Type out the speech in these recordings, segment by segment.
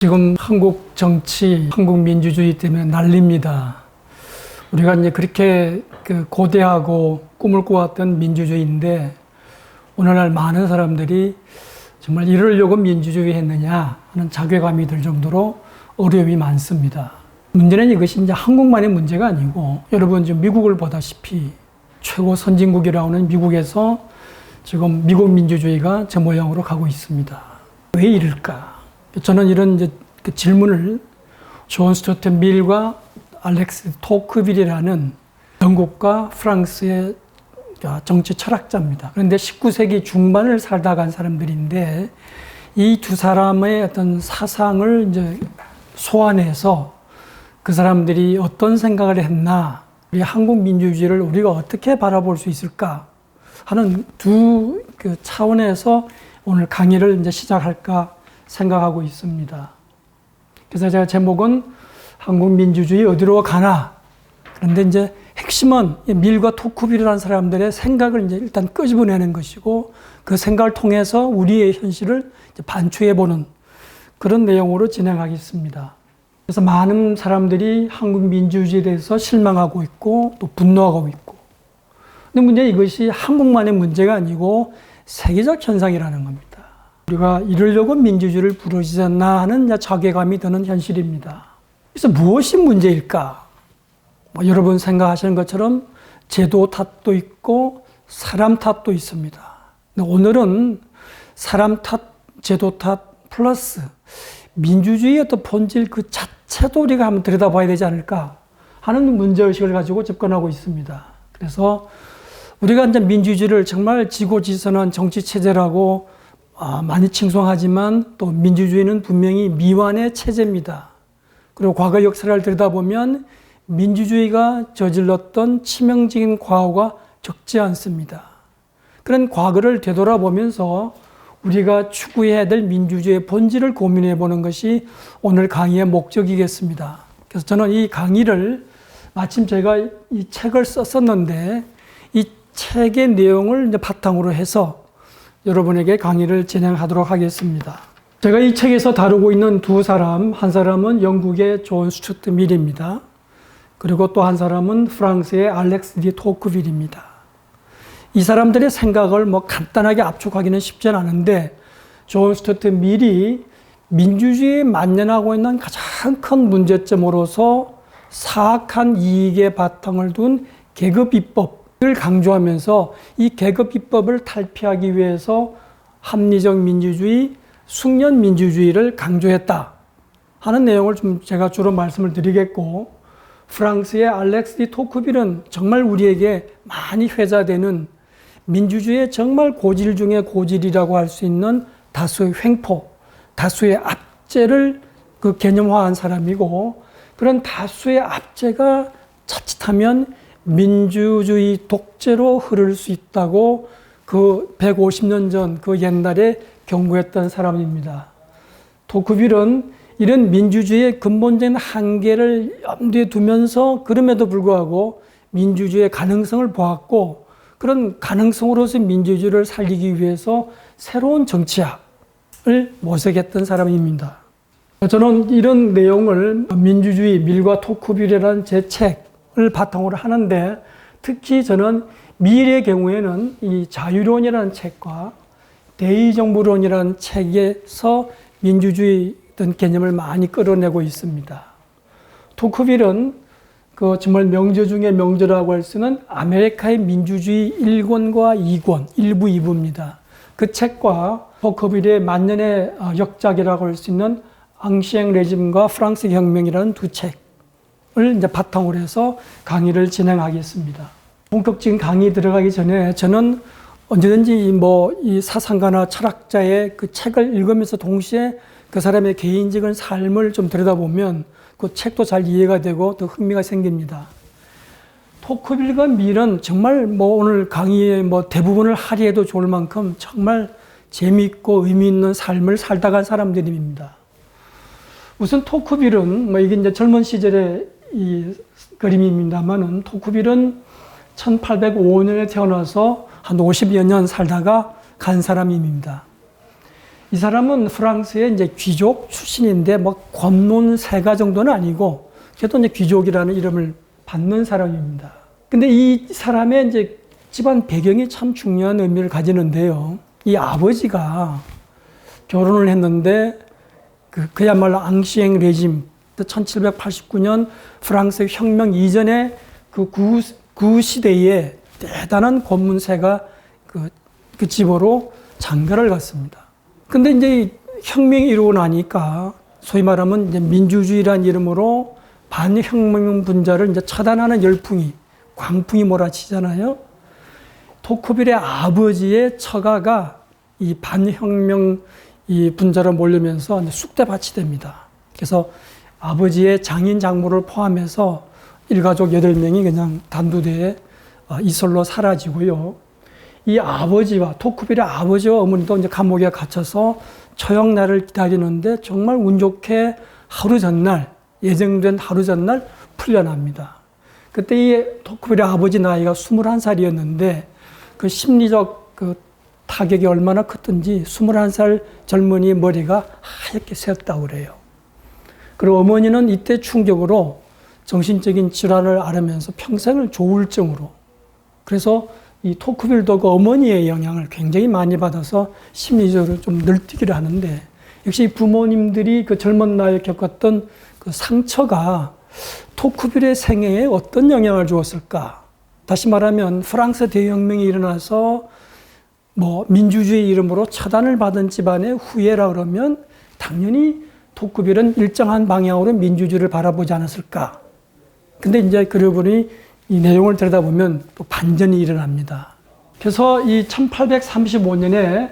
지금 한국 정치, 한국 민주주의 때문에 난립니다. 우리가 이제 그렇게 고대하고 꿈을 꾸었던 민주주의인데 오늘날 많은 사람들이 정말 이러려고 민주주의 했느냐 하는 자괴감이 들 정도로 어려움이 많습니다. 문제는 이것이 이제 한국만의 문제가 아니고 여러분 지금 미국을 보다시피 최고 선진국이라고 하는 미국에서 지금 미국 민주주의가 저 모양으로 가고 있습니다. 왜 이럴까? 저는 이런 이제 그 질문을 존 스튜어트 밀과 알렉스 토크빌이라는 영국과 프랑스의 정치 철학자입니다. 그런데 19세기 중반을 살다 간 사람들인데 이 두 사람의 어떤 사상을 이제 소환해서 그 사람들이 어떤 생각을 했나, 우리 한국 민주주의를 우리가 어떻게 바라볼 수 있을까 하는 두 그 차원에서 오늘 강의를 이제 시작할까 생각하고 있습니다. 그래서 제가 제목은 한국 민주주의 어디로 가나. 그런데 이제 핵심은 밀과 토크빌이라는 사람들의 생각을 이제 일단 끄집어내는 것이고 그 생각을 통해서 우리의 현실을 반추해보는 그런 내용으로 진행하겠습니다. 그래서 많은 사람들이 한국 민주주의에 대해서 실망하고 있고 또 분노하고 있고. 근데 문제는 이것이 한국만의 문제가 아니고 세계적 현상이라는 겁니다. 우리가 이러려고 민주주의를 부르짖었나 하는 자괴감이 드는 현실입니다. 그래서 무엇이 문제일까? 여러분 생각하시는 것처럼 제도 탓도 있고 사람 탓도 있습니다. 근데 오늘은 사람 탓, 제도 탓 플러스 민주주의의 어떤 본질 그 자체도 우리가 한번 들여다봐야 되지 않을까 하는 문제의식을 가지고 접근하고 있습니다. 그래서 우리가 이제 민주주의를 정말 지고지선한 정치체제라고 많이 칭송하지만 또 민주주의는 분명히 미완의 체제입니다. 그리고 과거 역사를 들여다보면 민주주의가 저질렀던 치명적인 과오가 적지 않습니다. 그런 과거를 되돌아보면서 우리가 추구해야 될 민주주의의 본질을 고민해 보는 것이 오늘 강의의 목적이겠습니다. 그래서 저는 이 강의를 마침 제가 이 책을 썼었는데 이 책의 내용을 이제 바탕으로 해서 여러분에게 강의를 진행하도록 하겠습니다. 제가 이 책에서 다루고 있는 두 사람, 한 사람은 영국의 존 스튜어트 밀입니다. 그리고 또 한 사람은 프랑스의 알렉스 디 토크빌입니다. 이 사람들의 생각을 간단하게 압축하기는 쉽진 않은데 존 스튜어트 밀이 민주주의에 만연하고 있는 가장 큰 문제점으로서 사악한 이익의 바탕을 둔 계급 입법을 강조하면서 이 계급 입법을 탈피하기 위해서 합리적 민주주의, 숙련 민주주의를 강조했다 하는 내용을 좀 제가 주로 말씀을 드리겠고, 프랑스의 알렉스 디 토크빌은 정말 우리에게 많이 회자되는 민주주의의 정말 고질 중의 고질이라고 할 수 있는 다수의 횡포, 다수의 압제를 그 개념화한 사람이고, 그런 다수의 압제가 자칫하면 민주주의 독재로 흐를 수 있다고 그 150년 전 그 옛날에 경고했던 사람입니다. 토크빌은 이런 민주주의의 근본적인 한계를 염두에 두면서 그럼에도 불구하고 민주주의의 가능성을 보았고, 그런 가능성으로서 민주주의를 살리기 위해서 새로운 정치학을 모색했던 사람입니다. 저는 이런 내용을 민주주의 밀과 토크빌이라는 제 책을 바탕으로 하는데, 특히 저는 밀의 경우에는 이 자유론이라는 책과 대의정부론이라는 책에서 민주주의 어떤 개념을 많이 끌어내고 있습니다. 토크빌은 그 정말 명저 중의 명저라고 할 수 있는 아메리카의 민주주의 1권과 2권, 1부, 2부입니다. 그 책과 토크빌의 만년의 역작이라고 할 수 있는 앙시eng 레짐과 프랑스 혁명이라는 두 책을 이제 바탕으로 해서 강의를 진행하겠습니다. 본격적인 강의 들어가기 전에 저는 언제든지 이 사상가나 철학자의 그 책을 읽으면서 동시에 그 사람의 개인적인 삶을 좀 들여다보면 그 책도 잘 이해가 되고 더 흥미가 생깁니다. 토크빌과 밀은 정말 오늘 강의의 대부분을 할애해도 좋을 만큼 정말 재미있고 의미 있는 삶을 살다 간 사람들입니다. 우선 토크빌은 이게 이제 젊은 시절의 이 그림입니다만은 토크빌은 1805년에 태어나서 한 50여 년 살다가 간 사람입니다. 이 사람은 프랑스의 이제 귀족 출신인데 뭐 권문세가 정도는 아니고 그래도 이제 귀족이라는 이름을 받는 사람입니다. 근데 이 사람의 이제 집안 배경이 참 중요한 의미를 가지는데요. 이 아버지가 결혼을 했는데 그야말로 앙시엥 레짐 1789년 프랑스 혁명 이전에 그 시대에 대단한 권문세가 그 집으로 장가를 갔습니다. 근데 이제 혁명이 이루고 나니까 소위 말하면 이제 민주주의라는 이름으로 반혁명 분자를 이제 차단하는 열풍이, 광풍이 몰아치잖아요. 토크빌의 아버지의 처가가 이 반혁명 이 분자로 몰리면서 쑥대밭이 됩니다. 그래서 아버지의 장인 장모를 포함해서 일가족 8명이 그냥 단두대에 이슬로 사라지고요. 이 아버지와 토크빌의 아버지와 어머니도 이제 감옥에 갇혀서 처형날을 기다리는데 정말 운 좋게 하루 전날, 예정된 하루 전날 풀려납니다. 그때 이 토크빌의 아버지 나이가 21살이었는데 그 심리적 그 타격이 얼마나 컸던지 21살 젊은이 머리가 하얗게 새었다고 그래요. 그리고 어머니는 이때 충격으로 정신적인 질환을 앓으면서 평생을 조울증으로, 그래서 이 토크빌도 그 어머니의 영향을 굉장히 많이 받아서 심리적으로 좀 널뛰기를 하는데, 역시 부모님들이 그 젊은 나이에 겪었던 그 상처가 토크빌의 생애에 어떤 영향을 주었을까? 다시 말하면 프랑스 대혁명이 일어나서 뭐 민주주의 이름으로 차단을 받은 집안의 후예라 그러면 당연히 토크빌은 일정한 방향으로 민주주의를 바라보지 않았을까? 근데 이제 그러고 보니 이 내용을 들여다보면 또 반전이 일어납니다. 그래서 이 1835년에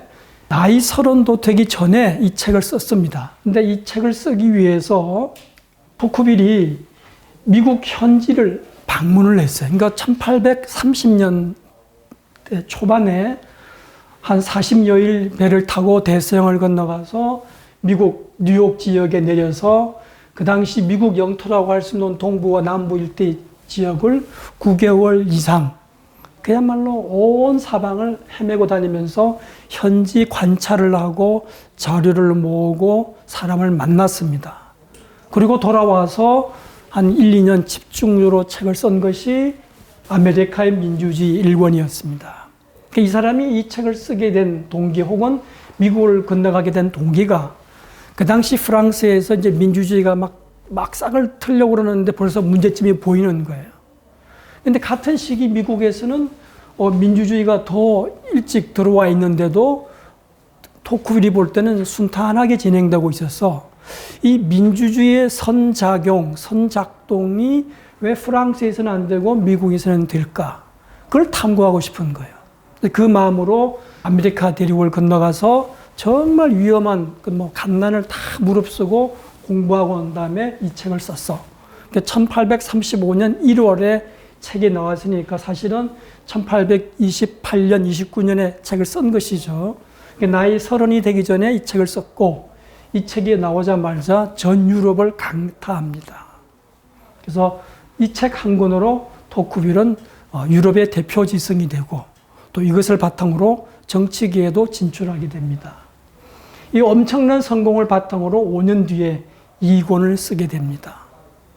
나이 30도 되기 전에 이 책을 썼습니다. 근데 이 책을 쓰기 위해서 토크빌이 미국 현지를 방문을 했어요. 그러니까 1830년대 초반에 한 40여일 배를 타고 대서양을 건너가서 미국 뉴욕 지역에 내려서 그 당시 미국 영토라고 할 수 있는 동부와 남부 일대 지역을 9개월 이상 그야말로 온 사방을 헤매고 다니면서 현지 관찰을 하고 자료를 모으고 사람을 만났습니다. 그리고 돌아와서 한 1, 2년 집중적으로 책을 쓴 것이 아메리카의 민주주의 1권이었습니다. 이 사람이 이 책을 쓰게 된 동기 혹은 미국을 건너가게 된 동기가 그 당시 프랑스에서 이제 민주주의가 막 싹을 틀려고 그러는데 벌써 문제점이 보이는 거예요. 근데 같은 시기 미국에서는 민주주의가 더 일찍 들어와 있는데도 토크빌이 볼 때는 순탄하게 진행되고 있어서 이 민주주의의 선작용, 선작동이 왜 프랑스에서는 안 되고 미국에서는 될까? 그걸 탐구하고 싶은 거예요. 그 마음으로 아메리카 대륙을 건너가서 정말 위험한 갓난을 다 무릅쓰고 공부하고 난 다음에 이 책을 썼어. 1835년 1월에 책이 나왔으니까 사실은 1828년, 29년에 책을 쓴 것이죠. 나이 30이 되기 전에 이 책을 썼고 이 책이 나오자마자 전 유럽을 강타합니다. 그래서 이 책 한 권으로 토크빌은 유럽의 대표 지성이 되고 또 이것을 바탕으로 정치계에도 진출하게 됩니다. 이 엄청난 성공을 바탕으로 5년 뒤에 2권을 쓰게 됩니다.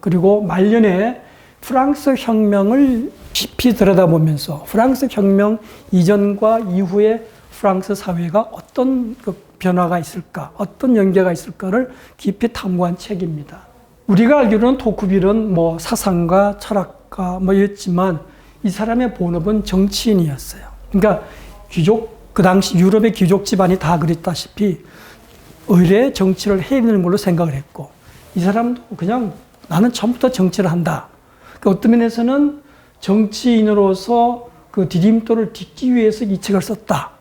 그리고 말년에 프랑스 혁명을 깊이 들여다보면서 프랑스 혁명 이전과 이후에 프랑스 사회가 어떤 변화가 있을까, 어떤 연계가 있을까를 깊이 탐구한 책입니다. 우리가 알기로는 토크빌은 사상가, 철학가 였지만 이 사람의 본업은 정치인이었어요. 그러니까 그 당시 유럽의 귀족 집안이 다 그랬다시피 의례 정치를 해야 되는 걸로 생각을 했고, 이 사람도 그냥 나는 처음부터 정치를 한다. 어떤 면에서는 정치인으로서 그 디딤돌을 딛기 위해서 이 책을 썼다.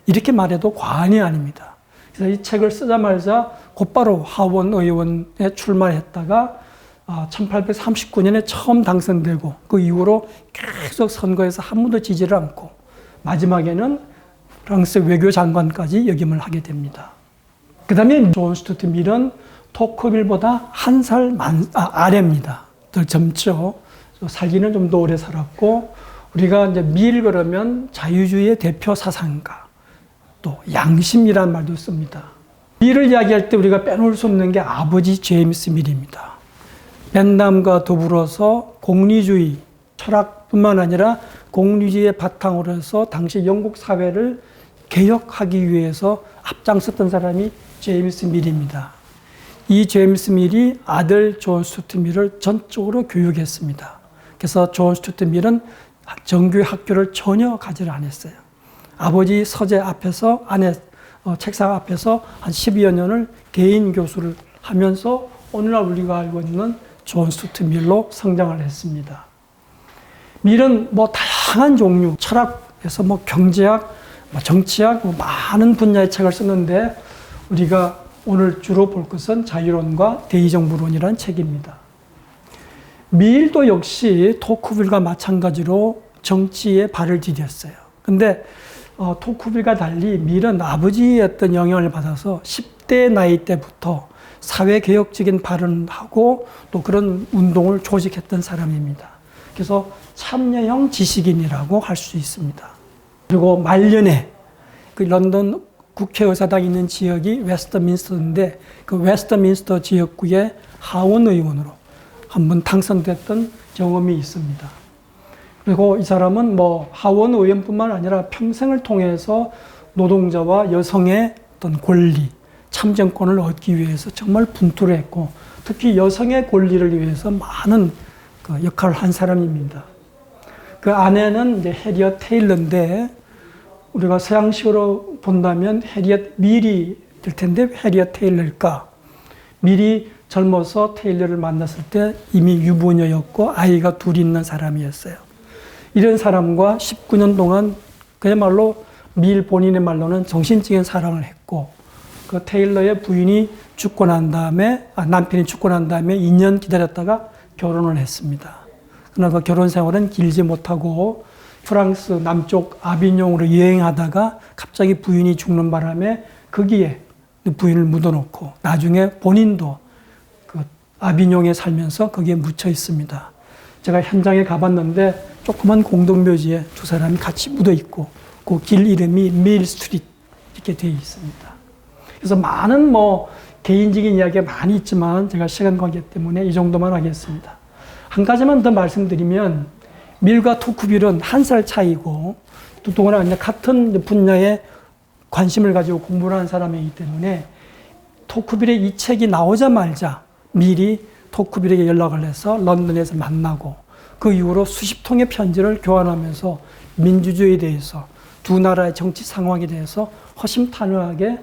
이렇게 말해도 과언이 아닙니다. 그래서 이 책을 쓰자마자 곧바로 하원 의원에 출마했다가 1839년에 처음 당선되고 그 이후로 계속 선거에서 한 번도 지지를 않고 마지막에는 프랑스 외교장관까지 역임을 하게 됩니다. 그 다음에 존 스튜어트 밀은 토크빌보다 한 살 아래입니다. 더 젊죠. 살기는 좀 더 오래 살았고, 우리가 이제 밀 그러면 자유주의의 대표 사상가, 또 양심이라는 말도 씁니다. 밀을 이야기할 때 우리가 빼놓을 수 없는 게 아버지 제임스 밀입니다. 벤남과 더불어서 공리주의 철학뿐만 아니라 공리주의의 바탕으로 해서 당시 영국 사회를 개혁하기 위해서 앞장섰던 사람이 제임스 밀입니다. 이 제임스 밀이 아들 존 스튜어트 밀을 전적으로 교육했습니다. 그래서 존 스튜어트 밀은 정규 학교를 전혀 가지를 않았어요. 아버지 서재 앞에서 책상 앞에서 한 12여 년을 개인 교수를 하면서 오늘날 우리가 알고 있는 존 스튜어트 밀로 성장을 했습니다. 밀은 다양한 종류, 철학에서 경제학, 정치학, 많은 분야의 책을 썼는데 우리가 오늘 주로 볼 것은 자유론과 대의정부론이라는 책입니다. 밀도 역시 토크빌과 마찬가지로 정치에 발을 디뎠어요. 근데 토크빌과 달리 밀은 아버지의 어떤 영향을 받아서 10대 나이 때부터 사회개혁적인 발언을 하고 또 그런 운동을 조직했던 사람입니다. 그래서 참여형 지식인이라고 할 수 있습니다. 그리고 말년에 그 런던 국회의사당 있는 지역이 웨스트민스터인데 그 웨스트민스터 지역구의 하원 의원으로 한번 당선됐던 경험이 있습니다. 그리고 이 사람은 하원 의원뿐만 아니라 평생을 통해서 노동자와 여성의 어떤 권리, 참정권을 얻기 위해서 정말 분투를 했고 특히 여성의 권리를 위해서 많은 그 역할을 한 사람입니다. 그 아내는 이제 해리엇 테일러인데 우리가 서양식으로 본다면 해리엇 밀이 될 텐데 해리엇 테일러일까? 밀이 젊어서 테일러를 만났을 때 이미 유부녀였고 아이가 둘 있는 사람이었어요. 이런 사람과 19년 동안 그야말로 밀 본인의 말로는 정신적인 사랑을 했고 그 테일러의 부인이 죽고 난 다음에 남편이 죽고 난 다음에 2년 기다렸다가 결혼을 했습니다. 그러나 그 결혼 생활은 길지 못하고 프랑스 남쪽 아비뇽으로 여행하다가 갑자기 부인이 죽는 바람에 거기에 부인을 묻어놓고 나중에 본인도 그 아비뇽에 살면서 거기에 묻혀 있습니다. 제가 현장에 가봤는데 조그만 공동묘지에 두 사람이 같이 묻어 있고 그 길 이름이 밀 스트리트 이렇게 되어 있습니다. 그래서 많은 개인적인 이야기가 많이 있지만 제가 시간 관계 때문에 이 정도만 하겠습니다. 한 가지만 더 말씀드리면 밀과 토크빌은 1살 차이고 또 동시에 같은 분야에 관심을 가지고 공부를 한 사람이기 때문에 토크빌의 이 책이 나오자마자 밀이 토크빌에게 연락을 해서 런던에서 만나고 그 이후로 수십 통의 편지를 교환하면서 민주주의에 대해서 두 나라의 정치 상황에 대해서 허심탄회하게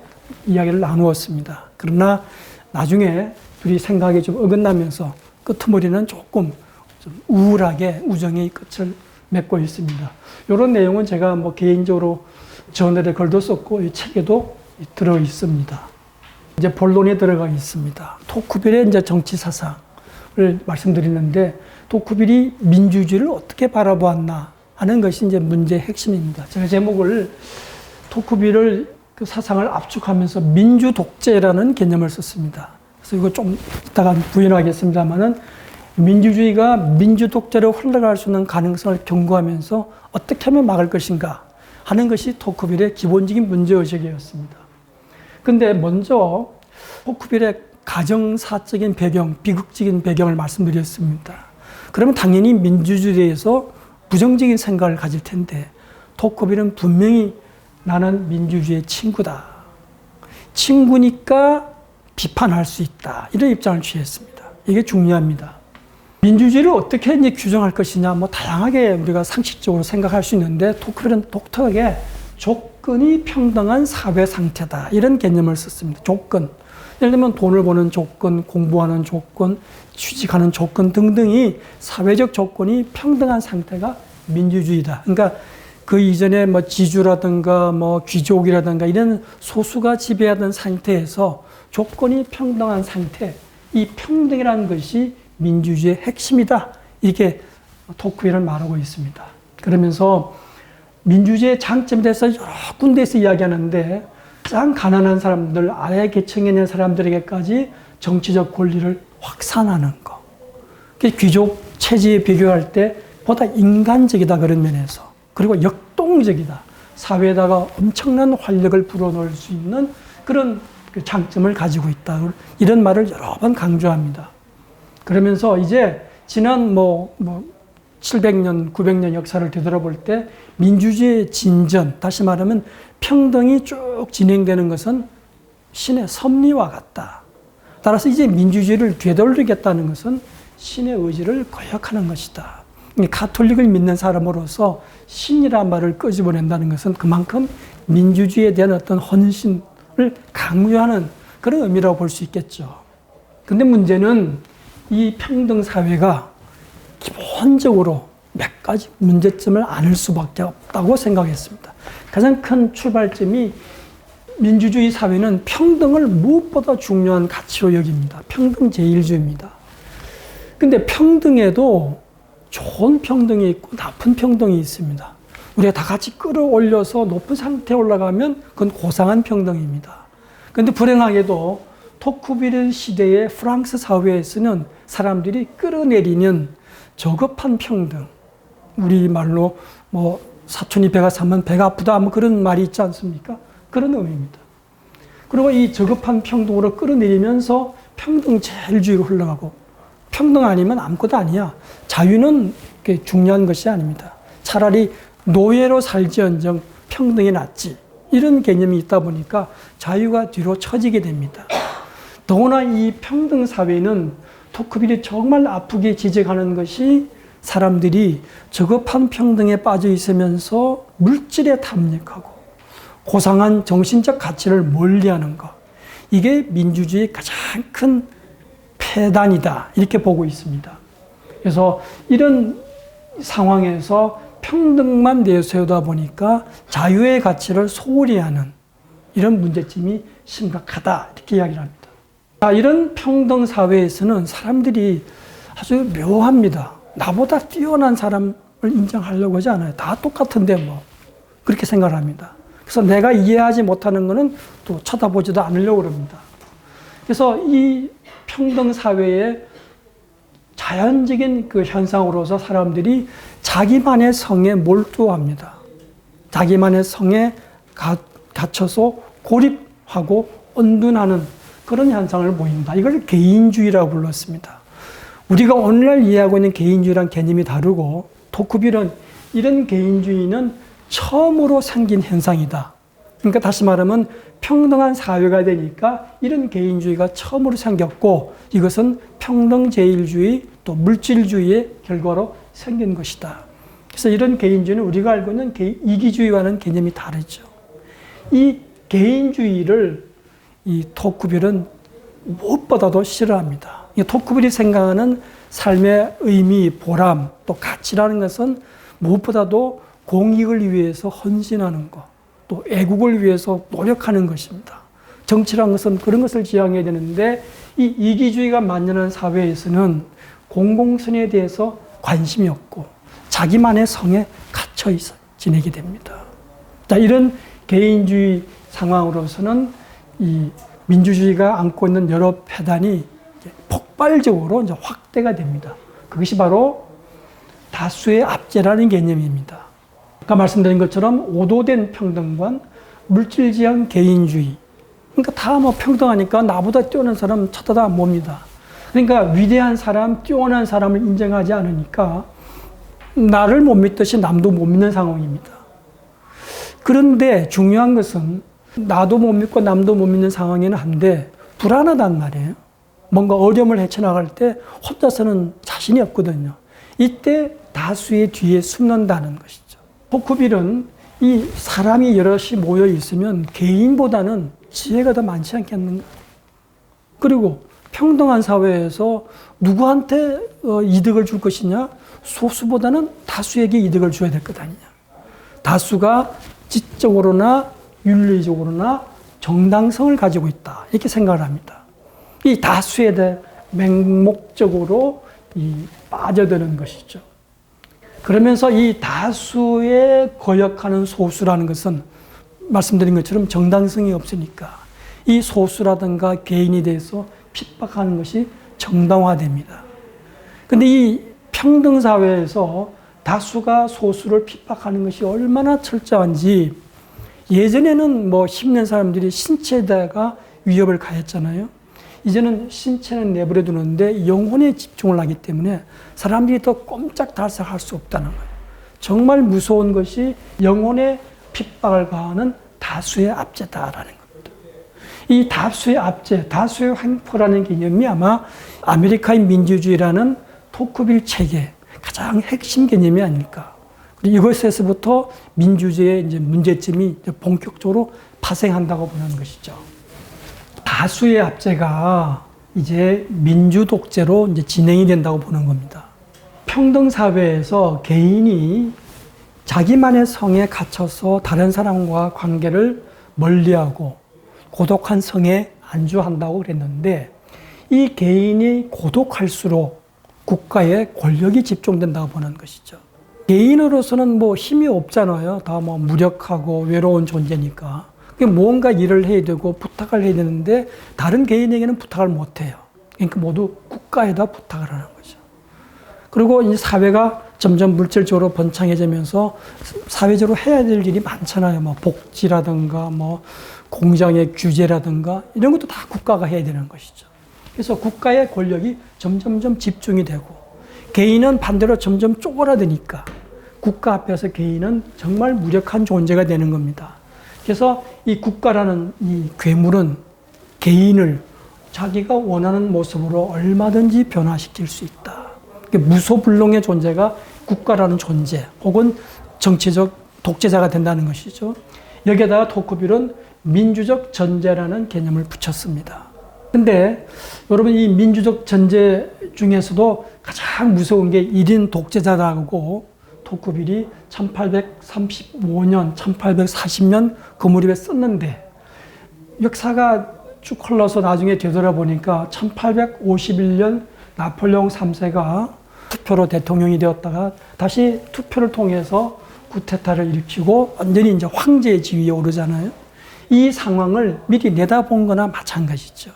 이야기를 나누었습니다. 그러나 나중에 둘이 생각이 좀 어긋나면서 끄트머리는 조금 좀 우울하게 우정의 끝을 맺고 있습니다. 이런 내용은 제가 개인적으로 저널에 글도 썼고 이 책에도 들어 있습니다. 이제 본론에 들어가 있습니다. 토크빌의 이제 정치 사상을 말씀드리는데 토크빌이 민주주의를 어떻게 바라보았나 하는 것이 이제 문제의 핵심입니다. 제가 제목을 토크빌을 그 사상을 압축하면서 민주 독재라는 개념을 썼습니다. 그래서 이거 좀 이따가 부연하겠습니다만은 민주주의가 민주 독재로 흘러갈 수 있는 가능성을 경고하면서 어떻게 하면 막을 것인가 하는 것이 토크빌의 기본적인 문제의식이었습니다. 근데 먼저 토크빌의 가정사적인 배경, 비극적인 배경을 말씀드렸습니다. 그러면 당연히 민주주의에 대해서 부정적인 생각을 가질 텐데 토크빌은 분명히 나는 민주주의의 친구다. 친구니까 비판할 수 있다. 이런 입장을 취했습니다. 이게 중요합니다. 민주주의를 어떻게 이제 규정할 것이냐, 다양하게 우리가 상식적으로 생각할 수 있는데 토크빌은 독특하게 조건이 평등한 사회 상태다. 이런 개념을 썼습니다. 조건. 예를 들면 돈을 버는 조건, 공부하는 조건, 취직하는 조건 등등이 사회적 조건이 평등한 상태가 민주주의다. 그러니까 그 이전에 지주라든가 귀족이라든가 이런 소수가 지배하던 상태에서 조건이 평등한 상태, 이 평등이라는 것이 민주주의의 핵심이다. 이렇게 토크빌은 말하고 있습니다. 그러면서 민주주의의 장점에 대해서 여러 군데에서 이야기하는데 가장 가난한 사람들, 아래 계층에 있는 사람들에게까지 정치적 권리를 확산하는 거. 귀족 체제에 비교할 때 보다 인간적이다 그런 면에서. 그리고 역동적이다. 사회에다가 엄청난 활력을 불어넣을 수 있는 그런 그 장점을 가지고 있다. 이런 말을 여러 번 강조합니다. 그러면서 이제 지난 700년, 900년 역사를 되돌아볼 때 민주주의의 진전, 다시 말하면 평등이 쭉 진행되는 것은 신의 섭리와 같다. 따라서 이제 민주주의를 되돌리겠다는 것은 신의 의지를 거역하는 것이다. 가톨릭을 믿는 사람으로서 신이란 말을 끄집어낸다는 것은 그만큼 민주주의에 대한 어떤 헌신을 강조하는 그런 의미라고 볼 수 있겠죠. 근데 문제는 이 평등사회가 기본적으로 몇 가지 문제점을 안을 수밖에 없다고 생각했습니다. 가장 큰 출발점이 민주주의 사회는 평등을 무엇보다 중요한 가치로 여깁니다. 평등 제일주의입니다. 근데 평등에도 좋은 평등이 있고 나쁜 평등이 있습니다. 우리가 다 같이 끌어올려서 높은 상태에 올라가면 그건 고상한 평등입니다. 그런데 불행하게도 토크빌 시대의 프랑스 사회에서는 사람들이 끌어내리는 저급한 평등, 우리말로 사촌이 배가 차면 배가 아프다 하면 그런 말이 있지 않습니까? 그런 의미입니다. 그리고 이 저급한 평등으로 끌어내리면서 평등 제일주의로 흘러가고, 평등 아니면 아무것도 아니야. 자유는 중요한 것이 아닙니다. 차라리 노예로 살지언정 평등이 낫지. 이런 개념이 있다 보니까 자유가 뒤로 처지게 됩니다. 더구나 이 평등 사회는 토크빌이 정말 아프게 지적하는 것이 사람들이 저급한 평등에 빠져 있으면서 물질에 탐닉하고 고상한 정신적 가치를 멀리하는 것. 이게 민주주의의 가장 큰 폐단이다. 이렇게 보고 있습니다. 그래서 이런 상황에서 평등만 내세우다 보니까 자유의 가치를 소홀히 하는 이런 문제점이 심각하다. 이렇게 이야기를 합니다. 자, 이런 평등 사회에서는 사람들이 아주 묘합니다. 나보다 뛰어난 사람을 인정하려고 하지 않아요. 다 똑같은데 그렇게 생각을 합니다. 그래서 내가 이해하지 못하는 것은 또 쳐다보지도 않으려고 합니다. 그래서 이 평등 사회의 자연적인 그 현상으로서 사람들이 자기만의 성에 몰두합니다. 자기만의 성에 갇혀서 고립하고 온둔하는 그런 현상을 보인다. 이걸 개인주의라고 불렀습니다. 우리가 오늘날 이해하고 있는 개인주의란 개념이 다르고, 토크빌은 이런 개인주의는 처음으로 생긴 현상이다. 그러니까 다시 말하면 평등한 사회가 되니까 이런 개인주의가 처음으로 생겼고, 이것은 평등제일주의 또 물질주의의 결과로 생긴 것이다. 그래서 이런 개인주의는 우리가 알고 있는 이기주의와는 개념이 다르죠. 이 개인주의를 이 토크빌은 무엇보다도 싫어합니다. 이 토크빌이 생각하는 삶의 의미, 보람, 또 가치라는 것은 무엇보다도 공익을 위해서 헌신하는 것, 또 애국을 위해서 노력하는 것입니다. 정치라는 것은 그런 것을 지향해야 되는데, 이 이기주의가 만연한 사회에서는 공공선에 대해서 관심이 없고 자기만의 성에 갇혀 있어 지내게 됩니다. 자, 이런 개인주의 상황으로서는 이 민주주의가 안고 있는 여러 폐단이 폭발적으로 이제 확대가 됩니다. 그것이 바로 다수의 압제라는 개념입니다. 아까 말씀드린 것처럼 오도된 평등관, 물질지향 개인주의. 그러니까 다 평등하니까 나보다 뛰어난 사람 쳐다도 안 봅니다. 그러니까 위대한 사람, 뛰어난 사람을 인정하지 않으니까 나를 못 믿듯이 남도 못 믿는 상황입니다. 그런데 중요한 것은 나도 못 믿고 남도 못 믿는 상황에는 한데 불안하단 말이에요. 뭔가 어려움을 헤쳐나갈 때 혼자서는 자신이 없거든요. 이때 다수의 뒤에 숨는다는 것이죠. 토크빌은 이 사람이 여럿이 모여 있으면 개인보다는 지혜가 더 많지 않겠는가? 그리고 평등한 사회에서 누구한테 이득을 줄 것이냐? 소수보다는 다수에게 이득을 줘야 될 것 아니냐? 다수가 지적으로나 윤리적으로나 정당성을 가지고 있다. 이렇게 생각을 합니다. 이 다수에 대해 맹목적으로 빠져드는 것이죠. 그러면서 이 다수에 거역하는 소수라는 것은 말씀드린 것처럼 정당성이 없으니까 이 소수라든가 개인에 대해서 핍박하는 것이 정당화됩니다. 그런데 이 평등사회에서 다수가 소수를 핍박하는 것이 얼마나 철저한지, 예전에는 힘낸 사람들이 신체에다가 위협을 가했잖아요. 이제는 신체는 내버려 두는데 영혼에 집중을 하기 때문에 사람들이 더 꼼짝달싹할 수 없다는 거예요. 정말 무서운 것이 영혼에 핍박을 가하는 다수의 압제다라는 겁니다. 이 다수의 압제, 다수의 횡포라는 개념이 아마 아메리카의 민주주의라는 토크빌 체계 가장 핵심 개념이 아닐까. 그리고 이것에서부터 민주주의의 이제 문제점이 이제 본격적으로 파생한다고 보는 것이죠. 다수의 압제가 이제 민주 독재로 이제 진행이 된다고 보는 겁니다. 평등 사회에서 개인이 자기만의 성에 갇혀서 다른 사람과 관계를 멀리하고 고독한 성에 안주한다고 그랬는데 이 개인이 고독할수록 국가에 권력이 집중된다고 보는 것이죠. 개인으로서는 뭐 힘이 없잖아요. 다 뭐 무력하고 외로운 존재니까. 뭔가 일을 해야 되고 부탁을 해야 되는데 다른 개인에게는 부탁을 못 해요. 그러니까 모두 국가에다 부탁을 하는 거죠. 그리고 이 사회가 점점 물질적으로 번창해지면서 사회적으로 해야 될 일이 많잖아요. 뭐 복지라든가 뭐 공장의 규제라든가 이런 것도 다 국가가 해야 되는 것이죠. 그래서 국가의 권력이 점점점 집중이 되고 개인은 반대로 점점 쪼그라드니까 국가 앞에서 개인은 정말 무력한 존재가 되는 겁니다. 그래서 이 국가라는 이 괴물은 개인을 자기가 원하는 모습으로 얼마든지 변화시킬 수 있다. 무소불능의 존재가 국가라는 존재 혹은 정치적 독재자가 된다는 것이죠. 여기에다가 토크빌은 민주적 전제라는 개념을 붙였습니다. 근데 여러분 이 민주적 전제 중에서도 가장 무서운 게 1인 독재자라고 토크빌이 1835년, 1840년 그 무렵에 썼는데 역사가 쭉 흘러서 나중에 되돌아보니까 1851년 나폴레옹 3세가 투표로 대통령이 되었다가 다시 투표를 통해서 쿠데타를 일으키고 완전히 이제 황제의 지위에 오르잖아요. 이 상황을 미리 내다본 거나 마찬가지죠.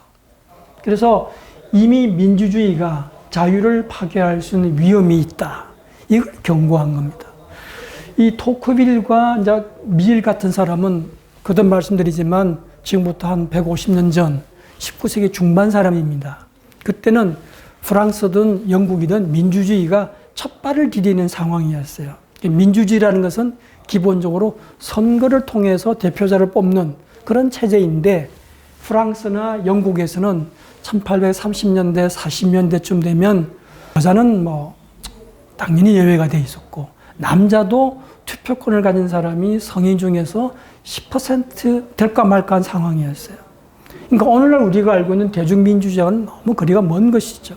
그래서 이미 민주주의가 자유를 파괴할 수 있는 위험이 있다. 이걸 경고한 겁니다. 이 토크빌과 이제 밀 같은 사람은 거듭 말씀드리지만 지금부터 한 150년 전 19세기 중반 사람입니다. 그때는 프랑스든 영국이든 민주주의가 첫 발을 디디는 상황이었어요. 민주주의라는 것은 기본적으로 선거를 통해서 대표자를 뽑는 그런 체제인데 프랑스나 영국에서는 1830년대, 40년대쯤 되면 여자는 뭐 당연히 예외가 돼 있었고 남자도 투표권을 가진 사람이 성인 중에서 10% 될까 말까 한 상황이었어요. 그러니까 오늘날 우리가 알고 있는 대중민주주의와는 너무 거리가 먼 것이죠.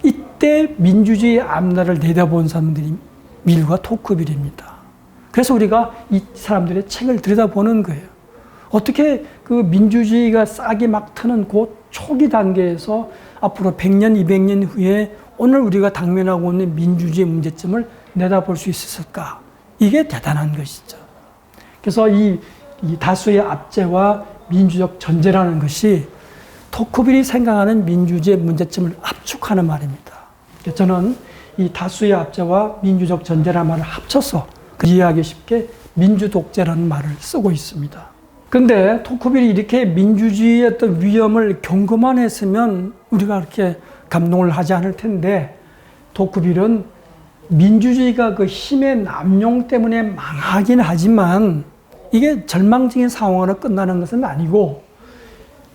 이때 민주주의의 앞날을 내다본 사람들이 밀과 토크빌입니다. 그래서 우리가 이 사람들의 책을 들여다보는 거예요. 어떻게 그 민주주의가 싹이 막 트는 그 초기 단계에서 앞으로 100년, 200년 후에 오늘 우리가 당면하고 있는 민주주의 문제점을 내다볼 수 있었을까? 이게 대단한 것이죠. 그래서 이 다수의 압제와 민주적 전제라는 것이 토크빌이 생각하는 민주주의 문제점을 압축하는 말입니다. 저는 이 다수의 압제와 민주적 전제라는 말을 합쳐서 이해하기 쉽게 민주독재라는 말을 쓰고 있습니다. 그런데 토크빌이 이렇게 민주주의의 어떤 위험을 경고만 했으면 우리가 그렇게 감동을 하지 않을 텐데 토크빌은 민주주의가 그 힘의 남용 때문에 망하긴 하지만 이게 절망적인 상황으로 끝나는 것은 아니고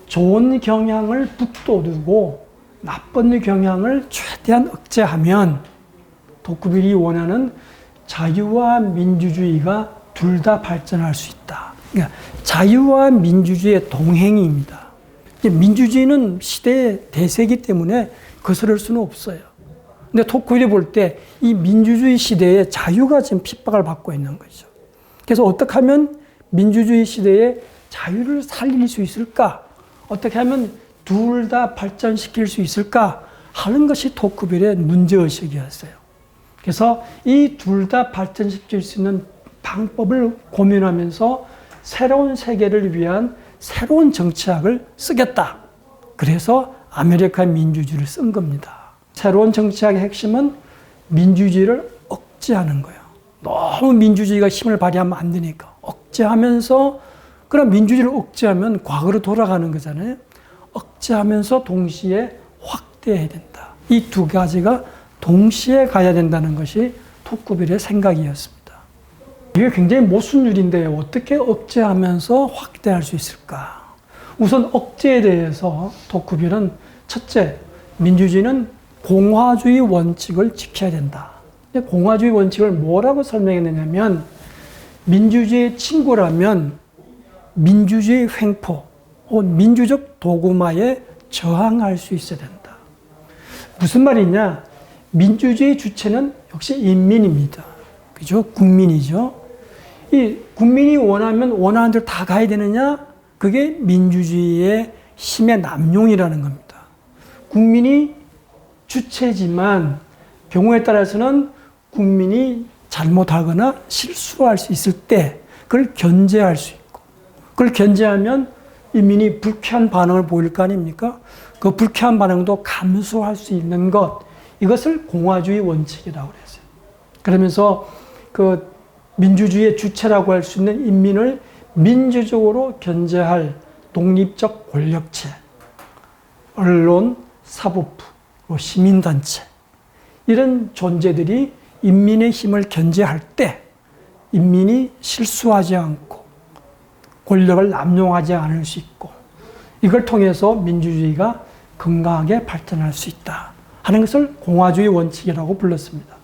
좋은 경향을 북돋우고 나쁜 경향을 최대한 억제하면 토크빌이 원하는 자유와 민주주의가 둘 다 발전할 수 있다. 그러니까 자유와 민주주의의 동행입니다. 민주주의는 시대의 대세이기 때문에 거스를 수는 없어요. 근데 토크빌이 볼 때 이 민주주의 시대에 자유가 지금 핍박을 받고 있는 거죠. 그래서 어떻게 하면 민주주의 시대에 자유를 살릴 수 있을까? 어떻게 하면 둘 다 발전시킬 수 있을까? 하는 것이 토크빌의 문제의식이었어요. 그래서 이 둘 다 발전시킬 수 있는 방법을 고민하면서 새로운 세계를 위한 새로운 정치학을 쓰겠다. 그래서 아메리칸 민주주의를 쓴 겁니다. 새로운 정치학의 핵심은 민주주의를 억제하는 거예요. 너무 민주주의가 힘을 발휘하면 안 되니까 억제하면서 그럼 민주주의를 억제하면 과거로 돌아가는 거잖아요. 억제하면서 동시에 확대해야 된다. 이 두 가지가 동시에 가야 된다는 것이 토크빌의 생각이었습니다. 이게 굉장히 모순율인데 어떻게 억제하면서 확대할 수 있을까? 우선 억제에 대해서 토크빌은 첫째, 민주주의는 공화주의 원칙을 지켜야 된다. 공화주의 원칙을 뭐라고 설명했느냐면 민주주의의 친구라면 민주주의 횡포 혹은 민주적 도구마에 저항할 수 있어야 된다. 무슨 말이냐? 민주주의 주체는 역시 인민입니다. 그죠? 국민이죠. 이 국민이 원하면 원하는 대로 다 가야 되느냐? 그게 민주주의의 힘의 남용이라는 겁니다. 국민이 주체지만 경우에 따라서는 국민이 잘못하거나 실수할 수 있을 때 그걸 견제할 수 있고, 그걸 견제하면 인민이 불쾌한 반응을 보일 거 아닙니까? 그 불쾌한 반응도 감수할 수 있는 것, 이것을 공화주의 원칙이라고 그랬어요. 그러면서 그 민주주의의 주체라고 할 수 있는 인민을 민주적으로 견제할 독립적 권력체, 언론, 사법부, 시민단체, 이런 존재들이 인민의 힘을 견제할 때 인민이 실수하지 않고 권력을 남용하지 않을 수 있고, 이걸 통해서 민주주의가 건강하게 발전할 수 있다 하는 것을 공화주의 원칙이라고 불렀습니다.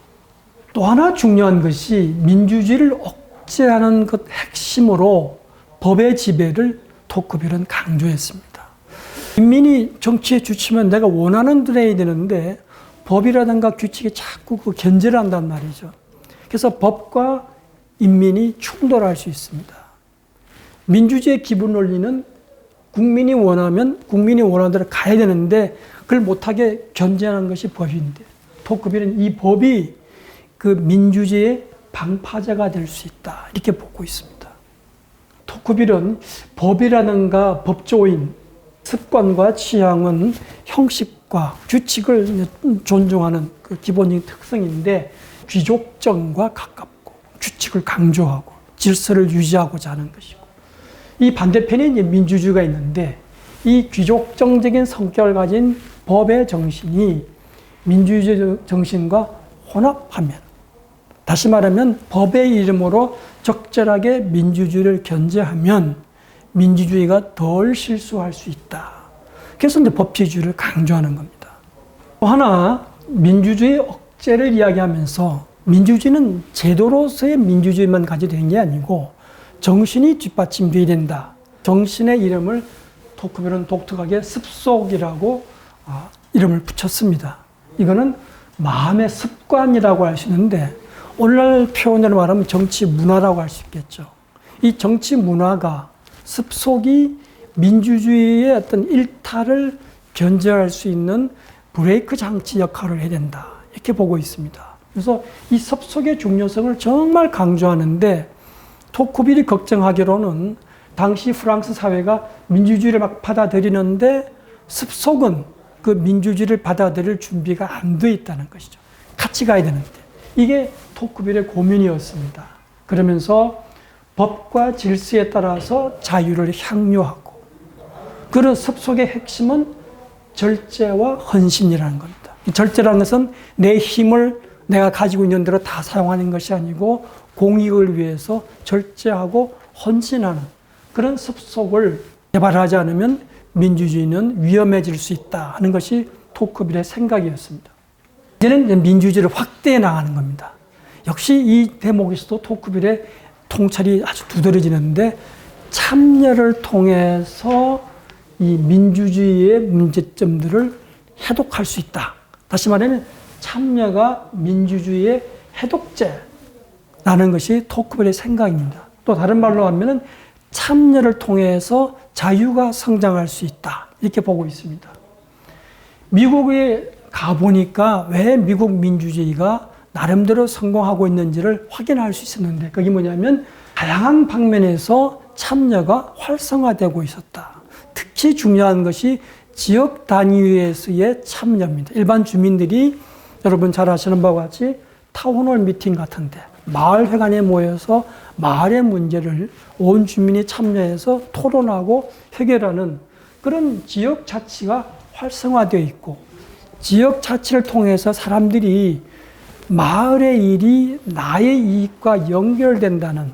또 하나 중요한 것이 민주주의를 억제하는 것 핵심으로 법의 지배를 토크빌은 강조했습니다. 인민이 정치에 주치면 내가 원하는 대로 해야 되는데 법이라든가 규칙이 자꾸 그 견제를 한단 말이죠. 그래서 법과 인민이 충돌할 수 있습니다. 민주주의의 기본 원리는 국민이 원하면 국민이 원하는 대로 가야 되는데 그걸 못하게 견제하는 것이 법인데, 토크빌은 이 법이 그 민주주의의 방파제가 될 수 있다 이렇게 보고 있습니다. 토크빌은 법이라든가 법조인, 습관과 취향은 형식과 규칙을 존중하는 그 기본적인 특성인데 귀족정과 가깝고 규칙을 강조하고 질서를 유지하고자 하는 것이고, 이 반대편에 이제 민주주의가 있는데 이 귀족정적인 성격을 가진 법의 정신이 민주주의 정신과 혼합하면, 다시 말하면 법의 이름으로 적절하게 민주주의를 견제하면 민주주의가 덜 실수할 수 있다. 그래서 이제 법치주의를 강조하는 겁니다. 또 하나, 민주주의 억제를 이야기하면서 민주주의는 제도로서의 민주주의만 가지고 되는 게 아니고 정신이 뒷받침돼야 된다. 정신의 이름을 토크빌은 독특하게 습속이라고 이름을 붙였습니다. 이거는 마음의 습관이라고 할 수 있는데 오늘날 표현으로 말하면 정치 문화라고 할 수 있겠죠. 이 정치 문화가, 습속이 민주주의의 어떤 일탈을 견제할 수 있는 브레이크 장치 역할을 해야 된다 이렇게 보고 있습니다. 그래서 이 습속의 중요성을 정말 강조하는데 토크빌이 걱정하기로는 당시 프랑스 사회가 민주주의를 막 받아들이는데 습속은 그 민주주의를 받아들일 준비가 안 돼 있다는 것이죠. 같이 가야 되는데. 이게 토크빌의 고민이었습니다. 그러면서 법과 질서에 따라서 자유를 향유하고, 그런 습속의 핵심은 절제와 헌신이라는 겁니다. 절제라는 것은 내 힘을 내가 가지고 있는 대로 다 사용하는 것이 아니고 공익을 위해서 절제하고 헌신하는 그런 습속을 개발하지 않으면 민주주의는 위험해질 수 있다 하는 것이 토크빌의 생각이었습니다. 이제는 민주주의를 확대해 나가는 겁니다. 역시 이 대목에서도 토크빌의 통찰이 아주 두드러지는데 참여를 통해서 이 민주주의의 문제점들을 해독할 수 있다. 다시 말하면 참여가 민주주의의 해독제라는 것이 토크빌의 생각입니다. 또 다른 말로 하면 참여를 통해서 자유가 성장할 수 있다. 이렇게 보고 있습니다. 미국에 가보니까 왜 미국 민주주의가 나름대로 성공하고 있는지를 확인할 수 있었는데, 그게 뭐냐면 다양한 방면에서 참여가 활성화되고 있었다. 특히 중요한 것이 지역 단위에서의 참여입니다. 일반 주민들이 여러분 잘 아시는 바와 같이 타운홀 미팅 같은데 마을 회관에 모여서 마을의 문제를 온 주민이 참여해서 토론하고 해결하는 그런 지역 자치가 활성화되어 있고, 지역 자치를 통해서 사람들이 마을의 일이 나의 이익과 연결된다는,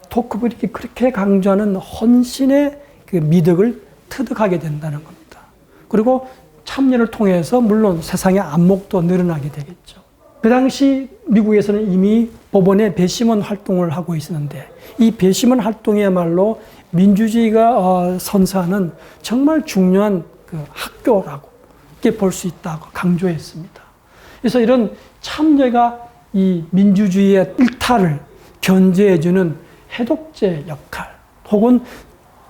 토크빌이 그렇게 강조하는 헌신의 그 미덕을 터득하게 된다는 겁니다. 그리고 참여를 통해서 물론 세상의 안목도 늘어나게 되겠죠. 그 당시 미국에서는 이미 법원의 배심원 활동을 하고 있었는데, 이 배심원 활동이야말로 민주주의가 선사하는 정말 중요한 그 학교라고 이렇게 볼 수 있다고 강조했습니다. 그래서 이런 참여가 이 민주주의의 일탈을 견제해주는 해독제 역할, 혹은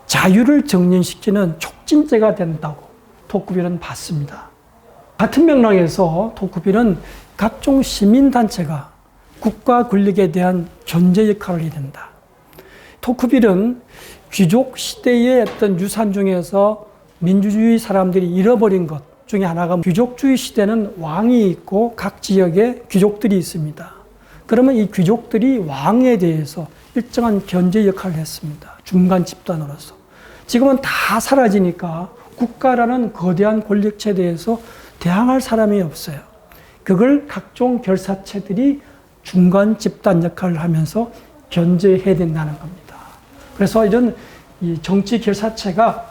자유를 정립시키는 촉진제가 된다고 토크빌은 봤습니다. 같은 맥락에서 토크빌은 각종 시민단체가 국가 권력에 대한 견제 역할을 해야 된다. 토크빌은 귀족 시대의 어떤 유산 중에서 민주주의 사람들이 잃어버린 것 중에 하나가, 귀족주의 시대는 왕이 있고 각 지역에 귀족들이 있습니다. 그러면 이 귀족들이 왕에 대해서 일정한 견제 역할을 했습니다. 중간 집단으로서. 지금은 다 사라지니까 국가라는 거대한 권력체대에서 대항할 사람이 없어요. 그걸 각종 결사체들이 중간 집단 역할을 하면서 견제해야 된다는 겁니다. 그래서 이런 이 정치 결사체가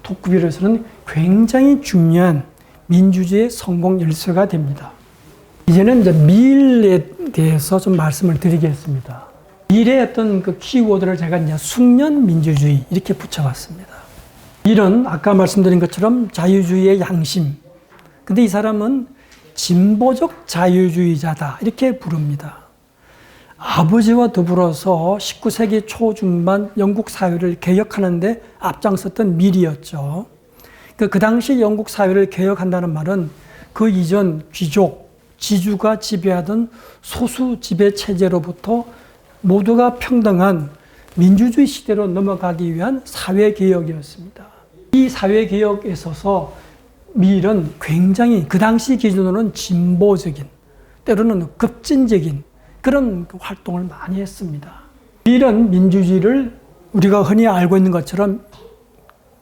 토크빌에서는 굉장히 중요한 민주주의의 성공 열쇠가 됩니다. 이제는 이제 미일에 대해서 좀 말씀을 드리겠습니다. 미일의 어떤 그 키워드를 제가 이제 숙련 민주주의 이렇게 붙여봤습니다. 미일은 아까 말씀드린 것처럼 자유주의의 양심. 근데 이 사람은 진보적 자유주의자다 이렇게 부릅니다. 아버지와 더불어서 19세기 초중반 영국 사회를 개혁하는데 앞장섰던 미일이었죠. 그 당시 영국 사회를 개혁한다는 말은 그 이전 귀족, 지주가 지배하던 소수 지배 체제로부터 모두가 평등한 민주주의 시대로 넘어가기 위한 사회 개혁이었습니다. 이 사회 개혁에 있어서 미일은 굉장히 그 당시 기준으로는 진보적인, 때로는 급진적인 그런 활동을 많이 했습니다. 미일은 민주주의를 우리가 흔히 알고 있는 것처럼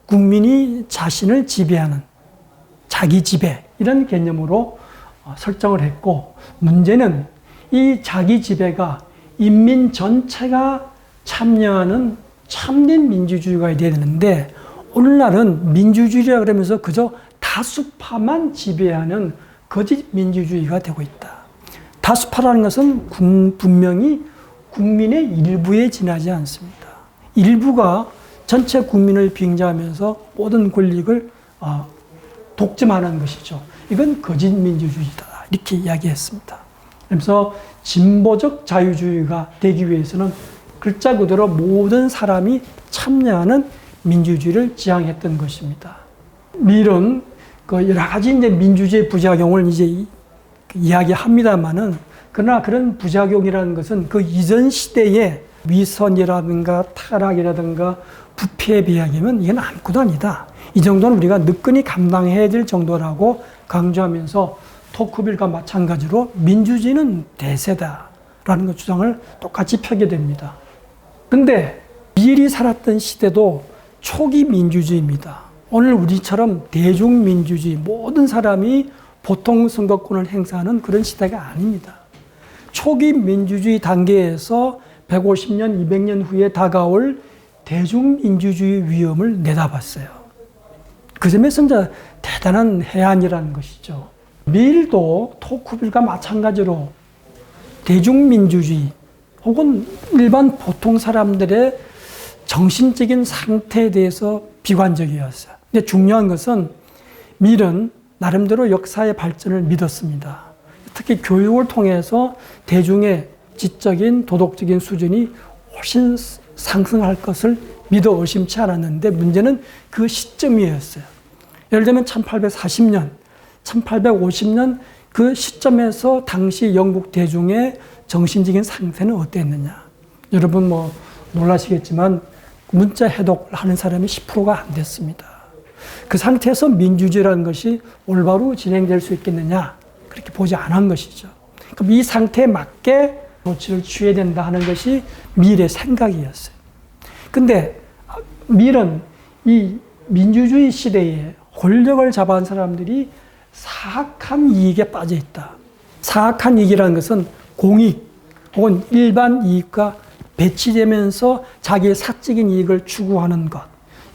국민이 자신을 지배하는 자기 지배 이런 개념으로 설정을 했고, 문제는 이 자기 지배가 인민 전체가 참여하는 참된 민주주의가 돼야 되는데, 오늘날은 민주주의라 그러면서 그저 다수파만 지배하는 거짓 민주주의가 되고 있다. 다수파라는 것은 분명히 국민의 일부에 지나지 않습니다. 일부가 전체 국민을 빙자하면서 모든 권력을 독점하는 것이죠. 이건 거짓 민주주의다 이렇게 이야기했습니다. 그래서 진보적 자유주의가 되기 위해서는 글자 그대로 모든 사람이 참여하는 민주주의를 지향했던 것입니다. 미일은 그 여러 가지 이제 민주주의 부작용을 이제 이야기합니다만은, 그러나 그런 부작용이라는 것은 그 이전 시대의 위선이라든가 타락이라든가 부패에 비하면 이건 아무것도 아니다. 이 정도는 우리가 느끼니 감당해야 될 정도라고 강조하면서 토크빌과 마찬가지로 민주주의는 대세다라는 것 주장을 똑같이 펴게 됩니다. 근데 미일이 살았던 시대도 초기 민주주의입니다. 오늘 우리처럼 대중민주주의, 모든 사람이 보통 선거권을 행사하는 그런 시대가 아닙니다. 초기 민주주의 단계에서 150년, 200년 후에 다가올 대중민주주의 위험을 내다봤어요. 그 점에서 이제 대단한 해안이라는 것이죠. 미일도 토크빌과 마찬가지로 대중민주주의 혹은 일반 보통 사람들의 정신적인 상태에 대해서 비관적이었어요. 근데 중요한 것은 미일은 나름대로 역사의 발전을 믿었습니다. 특히 교육을 통해서 대중의 지적인 도덕적인 수준이 훨씬 상승할 것을 믿어 의심치 않았는데, 문제는 그 시점이었어요. 예를 들면 1840년, 1850년 그 시점에서 당시 영국 대중의 정신적인 상태는 어땠느냐. 여러분 뭐 놀라시겠지만 문자 해독을 하는 사람이 10%가 안 됐습니다. 그 상태에서 민주주의라는 것이 올바로 진행될 수 있겠느냐, 그렇게 보지 않은 것이죠. 그럼 이 상태에 맞게 조치를 취해야 된다 하는 것이 밀의 생각이었어요. 근데 밀은 이 민주주의 시대에 권력을 잡아온 사람들이 사악한 이익에 빠져 있다. 사악한 이익이라는 것은 공익 혹은 일반 이익과 배치되면서 자기의 사적인 이익을 추구하는 것.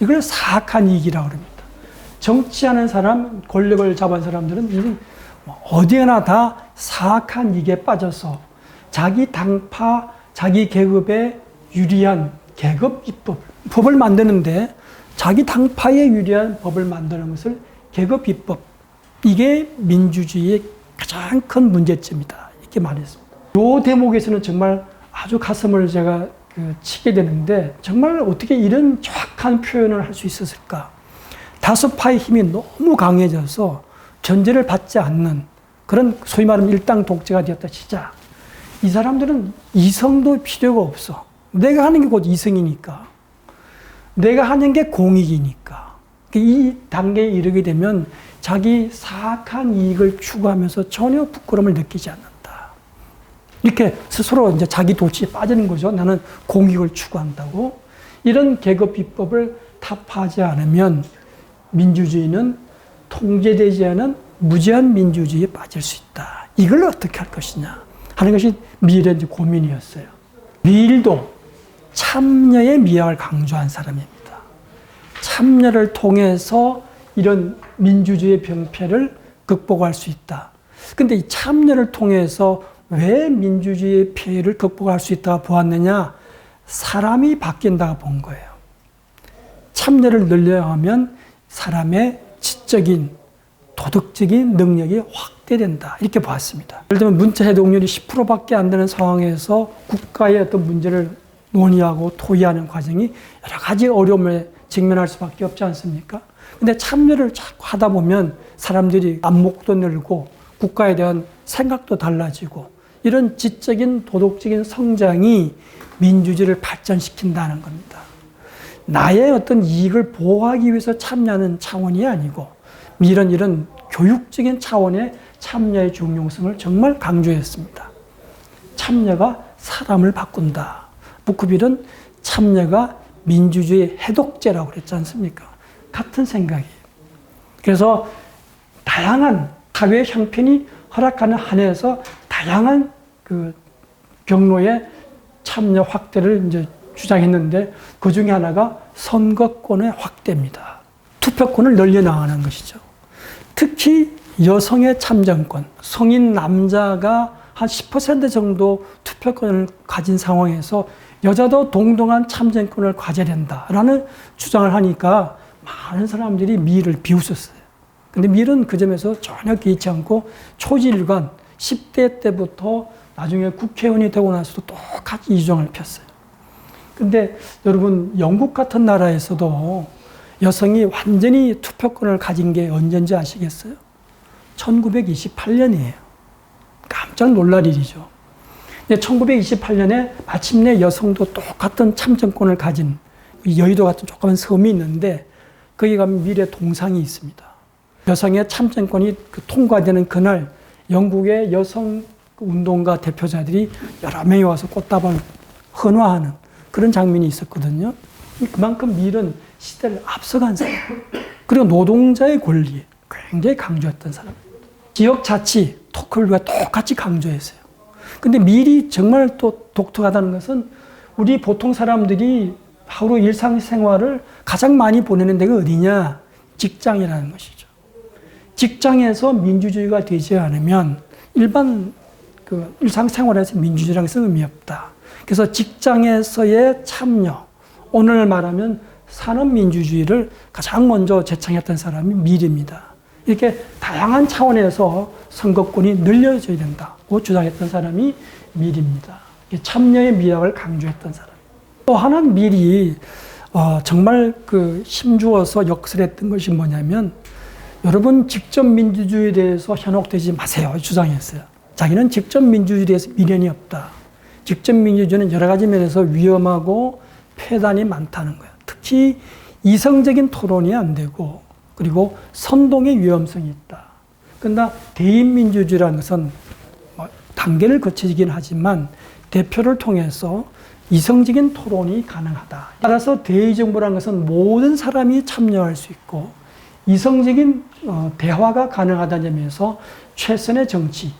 이걸 사악한 이익이라고 합니다. 정치하는 사람, 권력을 잡은 사람들은 어디에나 다 사악한 이익에 빠져서 자기 당파, 자기 계급에 유리한 계급 입법, 법을 만드는데 자기 당파에 유리한 법을 만드는 것을 계급 입법. 이게 민주주의의 가장 큰 문제점이다. 이렇게 말했습니다. 이 대목에서는 정말 아주 가슴을 제가 치게 되는데 정말 어떻게 이런 정확한 표현을 할 수 있었을까? 다수파의 힘이 너무 강해져서 견제를 받지 않는 그런 소위 말하면 일당 독재가 되었다 치자. 이 사람들은 이성도 필요가 없어. 내가 하는 게 곧 이성이니까. 내가 하는 게 공익이니까. 이 단계에 이르게 되면 자기 사악한 이익을 추구하면서 전혀 부끄러움을 느끼지 않는다. 이렇게 스스로 이제 자기 도취에 빠지는 거죠. 나는 공익을 추구한다고. 이런 계급 비법을 타파하지 않으면 민주주의는 통제되지 않은 무제한 민주주의에 빠질 수 있다. 이걸 어떻게 할 것이냐 하는 것이 밀의 고민이었어요. 밀도 참여의 미학을 강조한 사람입니다. 참여를 통해서 이런 민주주의의 병폐를 극복할 수 있다. 근데 이 참여를 통해서 왜 민주주의의 폐해를 극복할 수 있다고 보았느냐? 사람이 바뀐다고 본 거예요. 참여를 늘려야 하면 사람의 지적인, 도덕적인 능력이 확대된다. 이렇게 봤습니다. 예를 들면 문자 해독률이 10%밖에 안 되는 상황에서 국가의 어떤 문제를 논의하고 토의하는 과정이 여러 가지 어려움에 직면할 수밖에 없지 않습니까? 근데 참여를 자꾸 하다 보면 사람들이 안목도 늘고 국가에 대한 생각도 달라지고 이런 지적인 도덕적인 성장이 민주주의를 발전시킨다는 겁니다. 나의 어떤 이익을 보호하기 위해서 참여하는 차원이 아니고 이런 교육적인 차원의 참여의 중요성을 정말 강조했습니다. 참여가 사람을 바꾼다. 부크빌은 참여가 민주주의 해독제라고 그랬지 않습니까? 같은 생각이에요. 그래서 다양한 사회 형편이 허락하는 한에서 다양한 그 경로의 참여 확대를 이제 주장했는데 그 중에 하나가 선거권의 확대입니다. 투표권을 늘려나가는 것이죠. 특히 여성의 참정권, 성인 남자가 한 10% 정도 투표권을 가진 상황에서 여자도 동등한 참정권을 가져야 된다라는 주장을 하니까 많은 사람들이 밀을 비웃었어요. 근데 밀은 그 점에서 전혀 개의치 않고 초지일관 10대 때부터 나중에 국회의원이 되고 나서도 똑같이 이 주장을 폈어요. 근데 여러분 영국 같은 나라에서도 여성이 완전히 투표권을 가진 게 언제인지 아시겠어요? 1928년이에요. 깜짝 놀랄 일이죠. 1928년에 마침내 여성도 똑같은 참정권을 가진 여의도 같은 조그만 섬이 있는데 거기 가면 밀의 동상이 있습니다. 여성의 참정권이 통과되는 그날 영국의 여성 운동가 대표자들이 여러 명이 와서 꽃다발 헌화하는 그런 장면이 있었거든요. 그만큼 밀은 시대를 앞서간 사람. 그리고 노동자의 권리 굉장히 강조했던 사람. 지역 자치, 토크가 똑같이 강조했어요. 근데 밀이 정말 또 독특하다는 것은 우리 보통 사람들이 하루 일상생활을 가장 많이 보내는 데가 어디냐? 직장이라는 것이죠. 직장에서 민주주의가 되지 않으면 일반 그 일상생활에서 민주주의라는 것은 의미 없다. 그래서 직장에서의 참여, 오늘 말하면 산업민주주의를 가장 먼저 제창했던 사람이 밀입니다. 이렇게 다양한 차원에서 선거권이 늘려져야 된다고 주장했던 사람이 밀입니다. 참여의 미학을 강조했던 사람. 또 하나는 밀이 정말 힘주어서 역설했던 것이 뭐냐면 여러분 직접 민주주의에 대해서 현혹되지 마세요 주장했어요. 자기는 직접 민주주의에 대해서 미련이 없다. 직접 민주주의는 여러 가지 면에서 위험하고 폐단이 많다는 거예요. 특히 이성적인 토론이 안 되고 그리고 선동의 위험성이 있다. 그러나 대인민주주의라는 것은 단계를 거치긴 하지만 대표를 통해서 이성적인 토론이 가능하다. 따라서 대의정부라는 것은 모든 사람이 참여할 수 있고 이성적인 대화가 가능하다는 점에서 최선의 정치,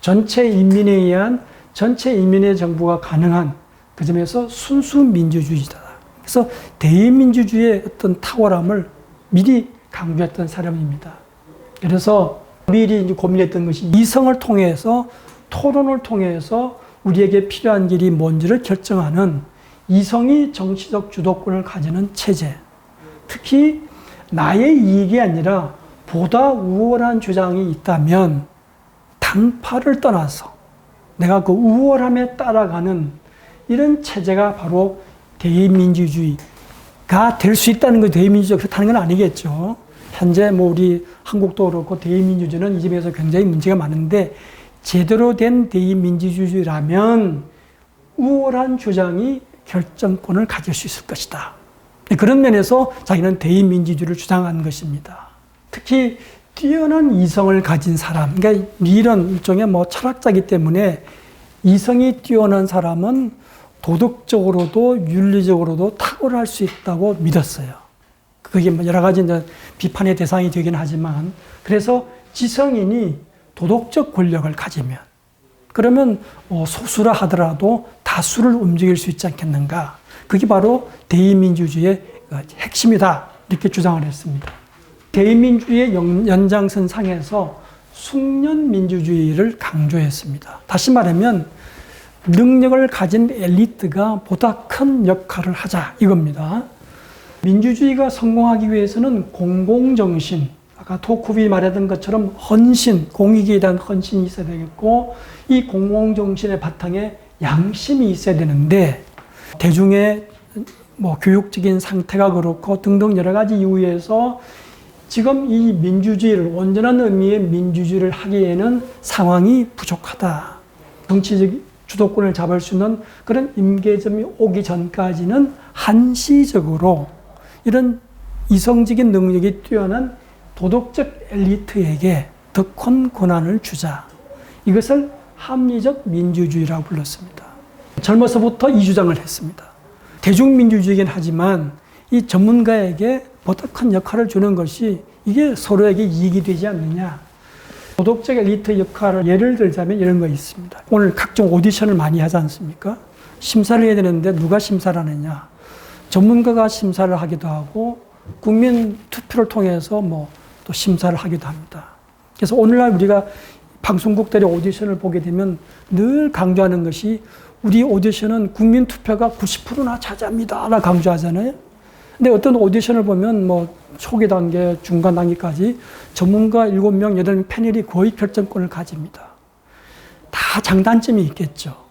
전체 인민에 의한 전체 인민의 정부가 가능한 그 점에서 순수 민주주의다. 그래서 대의민주주의의 어떤 탁월함을 미리 강조했던 사람입니다. 그래서 미리 이제 고민했던 것이 이성을 통해서 토론을 통해서 우리에게 필요한 길이 뭔지를 결정하는 이성이 정치적 주도권을 가지는 체제. 특히 나의 이익이 아니라 보다 우월한 주장이 있다면 당파를 떠나서 내가 그 우월함에 따라가는 이런 체제가 바로 대의민주주의가 될 수 있다는 거, 대의민주주의가 그렇다는 건 아니겠죠. 현재 뭐 우리 한국도 그렇고 대의민주주의는 이 점에서 굉장히 문제가 많은데 제대로 된 대의민주주의라면 우월한 주장이 결정권을 가질 수 있을 것이다. 그런 면에서 자기는 대의민주주의를 주장한 것입니다. 특히 뛰어난 이성을 가진 사람, 그러니까 이런 일종의 뭐 철학자이기 때문에 이성이 뛰어난 사람은 도덕적으로도 윤리적으로도 탁월할 수 있다고 믿었어요. 그게 뭐 여러 가지 이제 비판의 대상이 되긴 하지만, 그래서 지성인이 도덕적 권력을 가지면, 그러면 소수라 하더라도 다수를 움직일 수 있지 않겠는가. 그게 바로 대의민주주의의 핵심이다. 이렇게 주장을 했습니다. 대의민주주의의 연장선상에서 숙련민주주의를 강조했습니다. 다시 말하면 능력을 가진 엘리트가 보다 큰 역할을 하자 이겁니다. 민주주의가 성공하기 위해서는 공공정신, 아까 토쿠비 말했던 것처럼 헌신, 공익에 대한 헌신이 있어야 되겠고, 이 공공정신의 바탕에 양심이 있어야 되는데, 대중의 뭐 교육적인 상태가 그렇고 등등 여러 가지 이유에서 지금 이 민주주의를, 온전한 의미의 민주주의를 하기에는 상황이 부족하다. 정치적 주도권을 잡을 수 있는 그런 임계점이 오기 전까지는 한시적으로 이런 이성적인 능력이 뛰어난 도덕적 엘리트에게 더 큰 권한을 주자. 이것을 합리적 민주주의라고 불렀습니다. 젊어서부터 이 주장을 했습니다. 대중민주주의이긴 하지만 이 전문가에게 보다 큰 역할을 주는 것이 이게 서로에게 이익이 되지 않느냐. 도덕적 엘리트 역할을 예를 들자면 이런 거 있습니다. 오늘 각종 오디션을 많이 하지 않습니까? 심사를 해야 되는데 누가 심사를 하느냐. 전문가가 심사를 하기도 하고 국민 투표를 통해서 뭐 또 심사를 하기도 합니다. 그래서 오늘날 우리가 방송국들의 오디션을 보게 되면 늘 강조하는 것이 우리 오디션은 국민 투표가 90%나 차지합니다. 라 강조하잖아요. 근데 어떤 오디션을 보면 뭐 초기 단계, 중간 단계까지 전문가 7명, 8명 패널이 거의 결정권을 가집니다. 다 장단점이 있겠죠.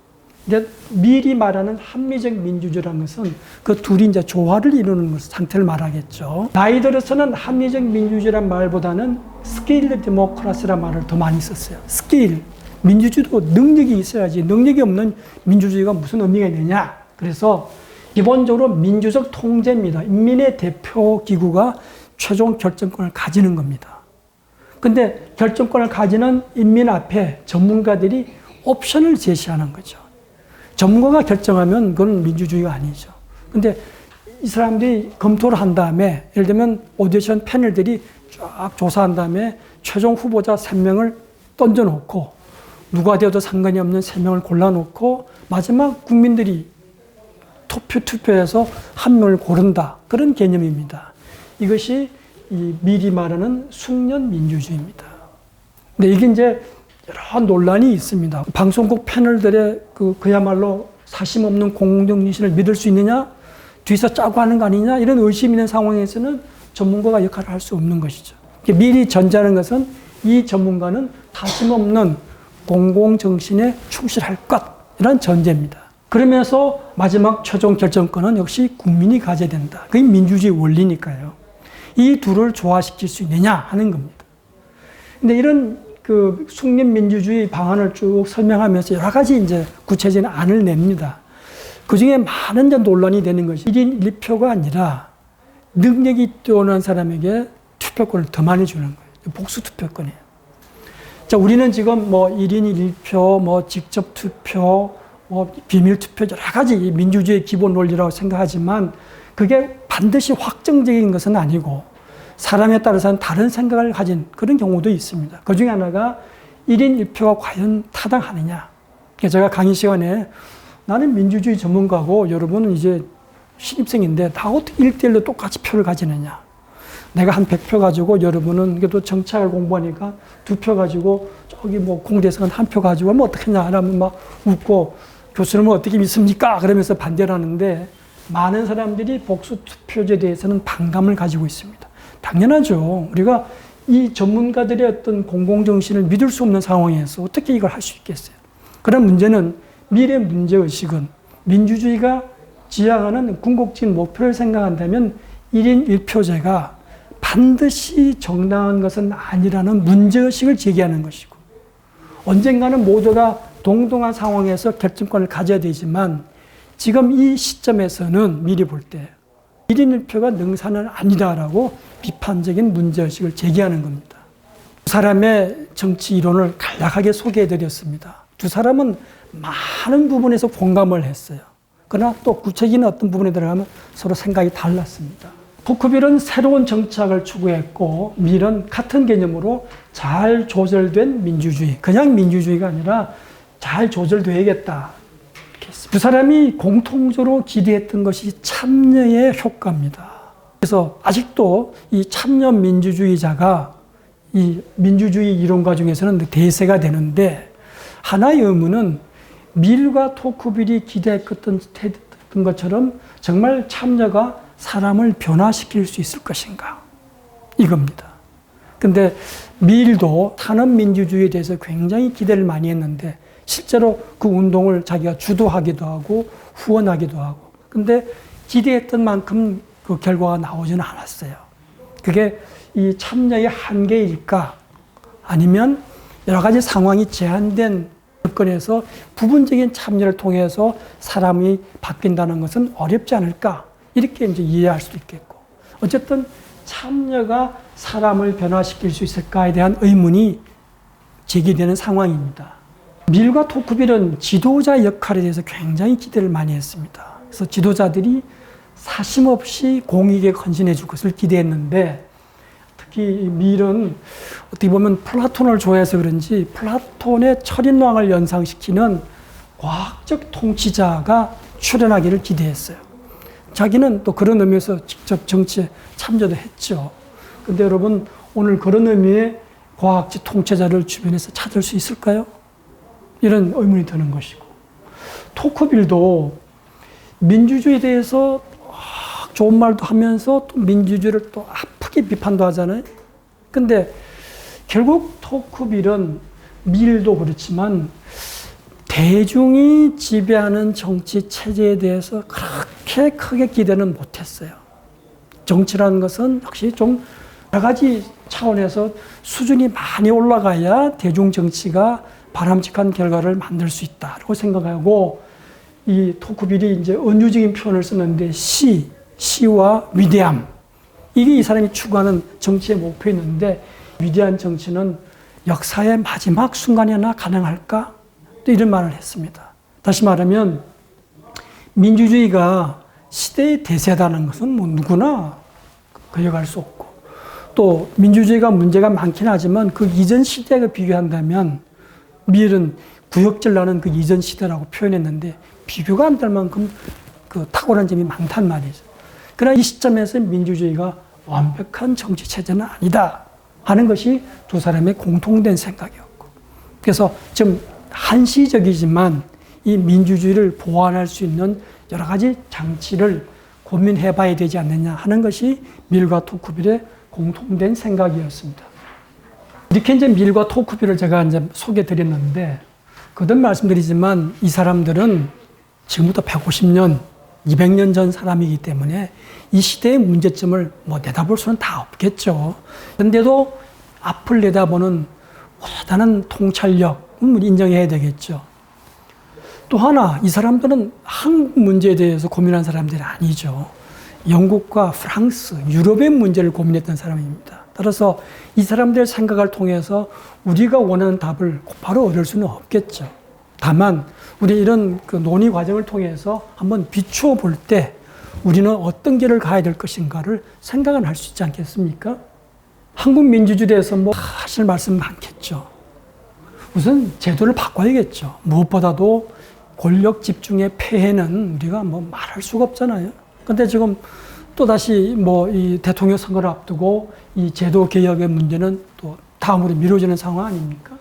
근데 미리 말하는 합리적 민주주의라는 것은 그 둘이 이제 조화를 이루는 상태를 말하겠죠. 나이 들어서는 합리적 민주주의란 말보다는 스케일 데모크라시라는 말을 더 많이 썼어요. 스케일. 민주주의도 능력이 있어야지. 능력이 없는 민주주의가 무슨 의미가 있느냐. 그래서 기본적으로 민주적 통제입니다. 인민의 대표 기구가 최종 결정권을 가지는 겁니다. 근데 결정권을 가지는 인민 앞에 전문가들이 옵션을 제시하는 거죠. 전문가가 결정하면 그건 민주주의가 아니죠. 근데 이 사람들이 검토를 한 다음에, 예를 들면 오디션 패널들이 쫙 조사한 다음에 최종 후보자 3명을 던져놓고 누가 되어도 상관이 없는 3명을 골라놓고 마지막 국민들이 투표해서 한 명을 고른다. 그런 개념입니다. 이것이 이 미리 말하는 숙련 민주주의입니다. 근데 이게 이제 여러 논란이 있습니다. 방송국 패널들의 그야말로 사심 없는 공정신을 믿을 수 있느냐? 뒤에서 짜고 하는 거 아니냐? 이런 의심이 있는 상황에서는 전문가가 역할을 할 수 없는 것이죠. 미리 전제하는 것은 이 전문가는 사심 없는 공공정신에 충실할 것. 이런 전제입니다. 그러면서 마지막 최종 결정권은 역시 국민이 가져야 된다. 그게 민주주의 원리니까요. 이 둘을 조화시킬 수 있느냐 하는 겁니다. 근데 이런 숙련 민주주의 방안을 쭉 설명하면서 여러 가지 이제 구체적인 안을 냅니다. 그 중에 많은 논란이 되는 것이 1인 1표가 아니라 능력이 뛰어난 사람에게 투표권을 더 많이 주는 거예요. 복수 투표권이에요. 자, 우리는 지금 뭐 1인 1표, 뭐 직접 투표, 비밀투표 여러 가지 민주주의의 기본 논리라고 생각하지만 그게 반드시 확정적인 것은 아니고 사람에 따라서는 다른 생각을 가진 그런 경우도 있습니다. 그 중에 하나가 1인 1표가 과연 타당하느냐. 제가 강의 시간에 나는 민주주의 전문가고 여러분은 이제 신입생인데 다 어떻게 1대1로 똑같이 표를 가지느냐. 내가 한 100표 가지고 여러분은 그래도 정치학을 공부하니까 2표 가지고 저기 뭐 공대에서는 1표 가지고 하면 어떻겠냐 하면 막 웃고 교수님은 어떻게 믿습니까? 그러면서 반대를 하는데 많은 사람들이 복수 투표제에 대해서는 반감을 가지고 있습니다. 당연하죠. 우리가 이 전문가들의 어떤 공공정신을 믿을 수 없는 상황에서 어떻게 이걸 할 수 있겠어요? 그런 문제는 미래 문제의식은 민주주의가 지향하는 궁극적인 목표를 생각한다면 1인 1표제가 반드시 정당한 것은 아니라는 문제의식을 제기하는 것이고 언젠가는 모두가 동등한 상황에서 결정권을 가져야 되지만 지금 이 시점에서는 미리 볼 때 1인 1표가 능사는 아니다라고 비판적인 문제의식을 제기하는 겁니다. 두 사람의 정치 이론을 간략하게 소개해드렸습니다. 두 사람은 많은 부분에서 공감을 했어요. 그러나 또 구체적인 어떤 부분에 들어가면 서로 생각이 달랐습니다. 토크빌은 새로운 정착을 추구했고 밀은 같은 개념으로 잘 조절된 민주주의, 그냥 민주주의가 아니라 잘 조절되어야겠다. 두 사람이 공통적으로 기대했던 것이 참여의 효과입니다. 그래서 아직도 이 참여 민주주의자가 이 민주주의 이론가 중에서는 대세가 되는데 하나의 의문은 밀과 토크빌이 기대했던 것처럼 정말 참여가 사람을 변화시킬 수 있을 것인가? 이겁니다. 근데 밀도 산업민주주의에 대해서 굉장히 기대를 많이 했는데 실제로 그 운동을 자기가 주도하기도 하고 후원하기도 하고 근데 기대했던 만큼 그 결과가 나오지는 않았어요. 그게 이 참여의 한계일까? 아니면 여러 가지 상황이 제한된 여건에서 부분적인 참여를 통해서 사람이 바뀐다는 것은 어렵지 않을까? 이렇게 이제 이해할 수도 있겠고. 어쨌든 참여가 사람을 변화시킬 수 있을까에 대한 의문이 제기되는 상황입니다. 밀과 토크빌은 지도자 역할에 대해서 굉장히 기대를 많이 했습니다. 그래서 지도자들이 사심없이 공익에 헌신해 줄 것을 기대했는데 특히 밀은 어떻게 보면 플라톤을 좋아해서 그런지 플라톤의 철인왕을 연상시키는 과학적 통치자가 출연하기를 기대했어요. 자기는 또 그런 의미에서 직접 정치에 참여도 했죠. 근데 여러분 오늘 그런 의미의 과학적 통치자를 주변에서 찾을 수 있을까요? 이런 의문이 드는 것이고 토크빌도 민주주의에 대해서 좋은 말도 하면서 또 민주주의를 또 아프게 비판도 하잖아요. 근데 결국 토크빌은 밀도 그렇지만 대중이 지배하는 정치 체제에 대해서 그렇게 크게 기대는 못했어요. 정치라는 것은 역시 좀 여러 가지 차원에서 수준이 많이 올라가야 대중 정치가 바람직한 결과를 만들 수 있다고 생각하고 이 토크빌이 이제 은유적인 표현을 쓰는데 시와 위대함 이게 이 사람이 추구하는 정치의 목표였는데 위대한 정치는 역사의 마지막 순간에나 가능할까? 또 이런 말을 했습니다. 다시 말하면 민주주의가 시대의 대세다는 것은 뭐 누구나 거역할 수 없고 또 민주주의가 문제가 많긴 하지만 그 이전 시대와 비교한다면 밀은 구역질 나는 그 이전 시대라고 표현했는데 비교가 안 될 만큼 그 탁월한 점이 많단 말이죠. 그러나 이 시점에서 민주주의가 완벽한 정치 체제는 아니다 하는 것이 두 사람의 공통된 생각이었고 그래서 좀 한시적이지만 이 민주주의를 보완할 수 있는 여러 가지 장치를 고민해 봐야 되지 않느냐 하는 것이 밀과 토크빌의 공통된 생각이었습니다. 이렇게 이제 밀과 토크빌을 제가 이제 소개해 드렸는데 거듭 말씀드리지만 이 사람들은 지금부터 150년, 200년 전 사람이기 때문에 이 시대의 문제점을 뭐 내다볼 수는 다 없겠죠. 그런데도 앞을 내다보는 대단한 통찰력은 인정해야 되겠죠. 또 하나, 이 사람들은 한국 문제에 대해서 고민한 사람들이 아니죠. 영국과 프랑스, 유럽의 문제를 고민했던 사람입니다. 따라서 이 사람들의 생각을 통해서 우리가 원하는 답을 바로 얻을 수는 없겠죠. 다만 우리 이런 그 논의 과정을 통해서 한번 비추어 볼 때 우리는 어떤 길을 가야 될 것인가를 생각을 할 수 있지 않겠습니까? 한국 민주주의에 대해서 뭐 하실 말씀 많겠죠. 우선 제도를 바꿔야겠죠. 무엇보다도 권력 집중의 폐해는 우리가 뭐 말할 수가 없잖아요. 근데 지금 또다시 뭐 이 대통령 선거를 앞두고 이 제도 개혁의 문제는 또 다음으로 미뤄지는 상황 아닙니까?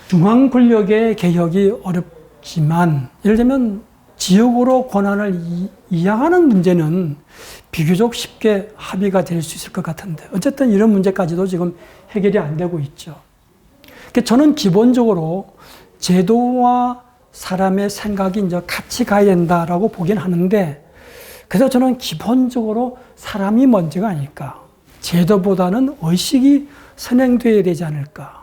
중앙 권력의 개혁이 어렵지만 예를 들면 지역으로 권한을 이양하는 문제는 비교적 쉽게 합의가 될 수 있을 것 같은데 어쨌든 이런 문제까지도 지금 해결이 안 되고 있죠. 저는 기본적으로 제도와 사람의 생각이 이제 같이 가야 된다라고 보긴 하는데 그래서 저는 기본적으로 사람이 먼저가 아닐까. 제도보다는 의식이 선행되어야 되지 않을까.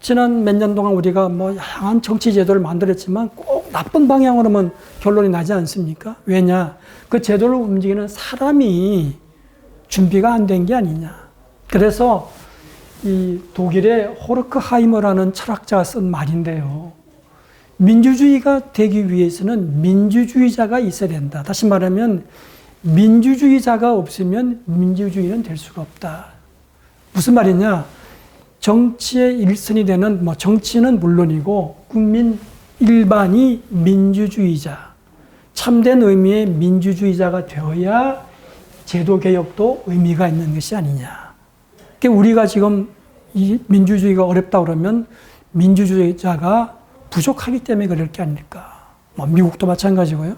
지난 몇 년 동안 우리가 뭐 다양한 정치 제도를 만들었지만 꼭 나쁜 방향으로만 결론이 나지 않습니까? 왜냐? 그 제도를 움직이는 사람이 준비가 안 된 게 아니냐. 그래서 이 독일의 호르크하이머라는 철학자가 쓴 말인데요. 민주주의가 되기 위해서는 민주주의자가 있어야 된다. 다시 말하면 민주주의자가 없으면 민주주의는 될 수가 없다. 무슨 말이냐? 정치의 일선이 되는 뭐 정치는 물론이고 국민 일반이 민주주의자, 참된 의미의 민주주의자가 되어야 제도 개혁도 의미가 있는 것이 아니냐. 그러니까 우리가 지금 이 민주주의가 어렵다 그러면 민주주의자가 부족하기 때문에 그럴 게 아닐까. 뭐 미국도 마찬가지고요.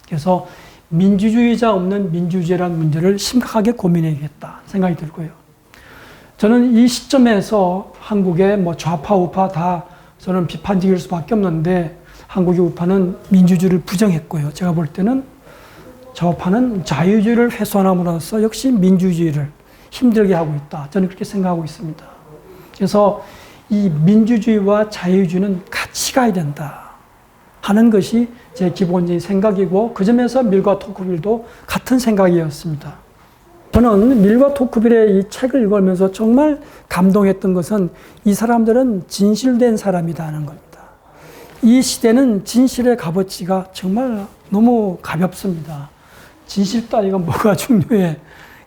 그래서 민주주의자 없는 민주주의라는 문제를 심각하게 고민해야겠다 생각이 들고요. 저는 이 시점에서 한국의 뭐 좌파, 우파 다 저는 비판적일 수밖에 없는데 한국의 우파는 민주주의를 부정했고요. 제가 볼 때는 좌파는 자유주의를 훼손함으로써 역시 민주주의를 힘들게 하고 있다. 저는 그렇게 생각하고 있습니다. 그래서 이 민주주의와 자유주의는 같이 가야 된다 하는 것이 제 기본적인 생각이고 그 점에서 밀과 토크빌도 같은 생각이었습니다. 저는 밀과 토크빌의 이 책을 읽으면서 정말 감동했던 것은 이 사람들은 진실된 사람이다 하는 겁니다. 이 시대는 진실의 값어치가 정말 너무 가볍습니다. 진실 따위가 뭐가 중요해.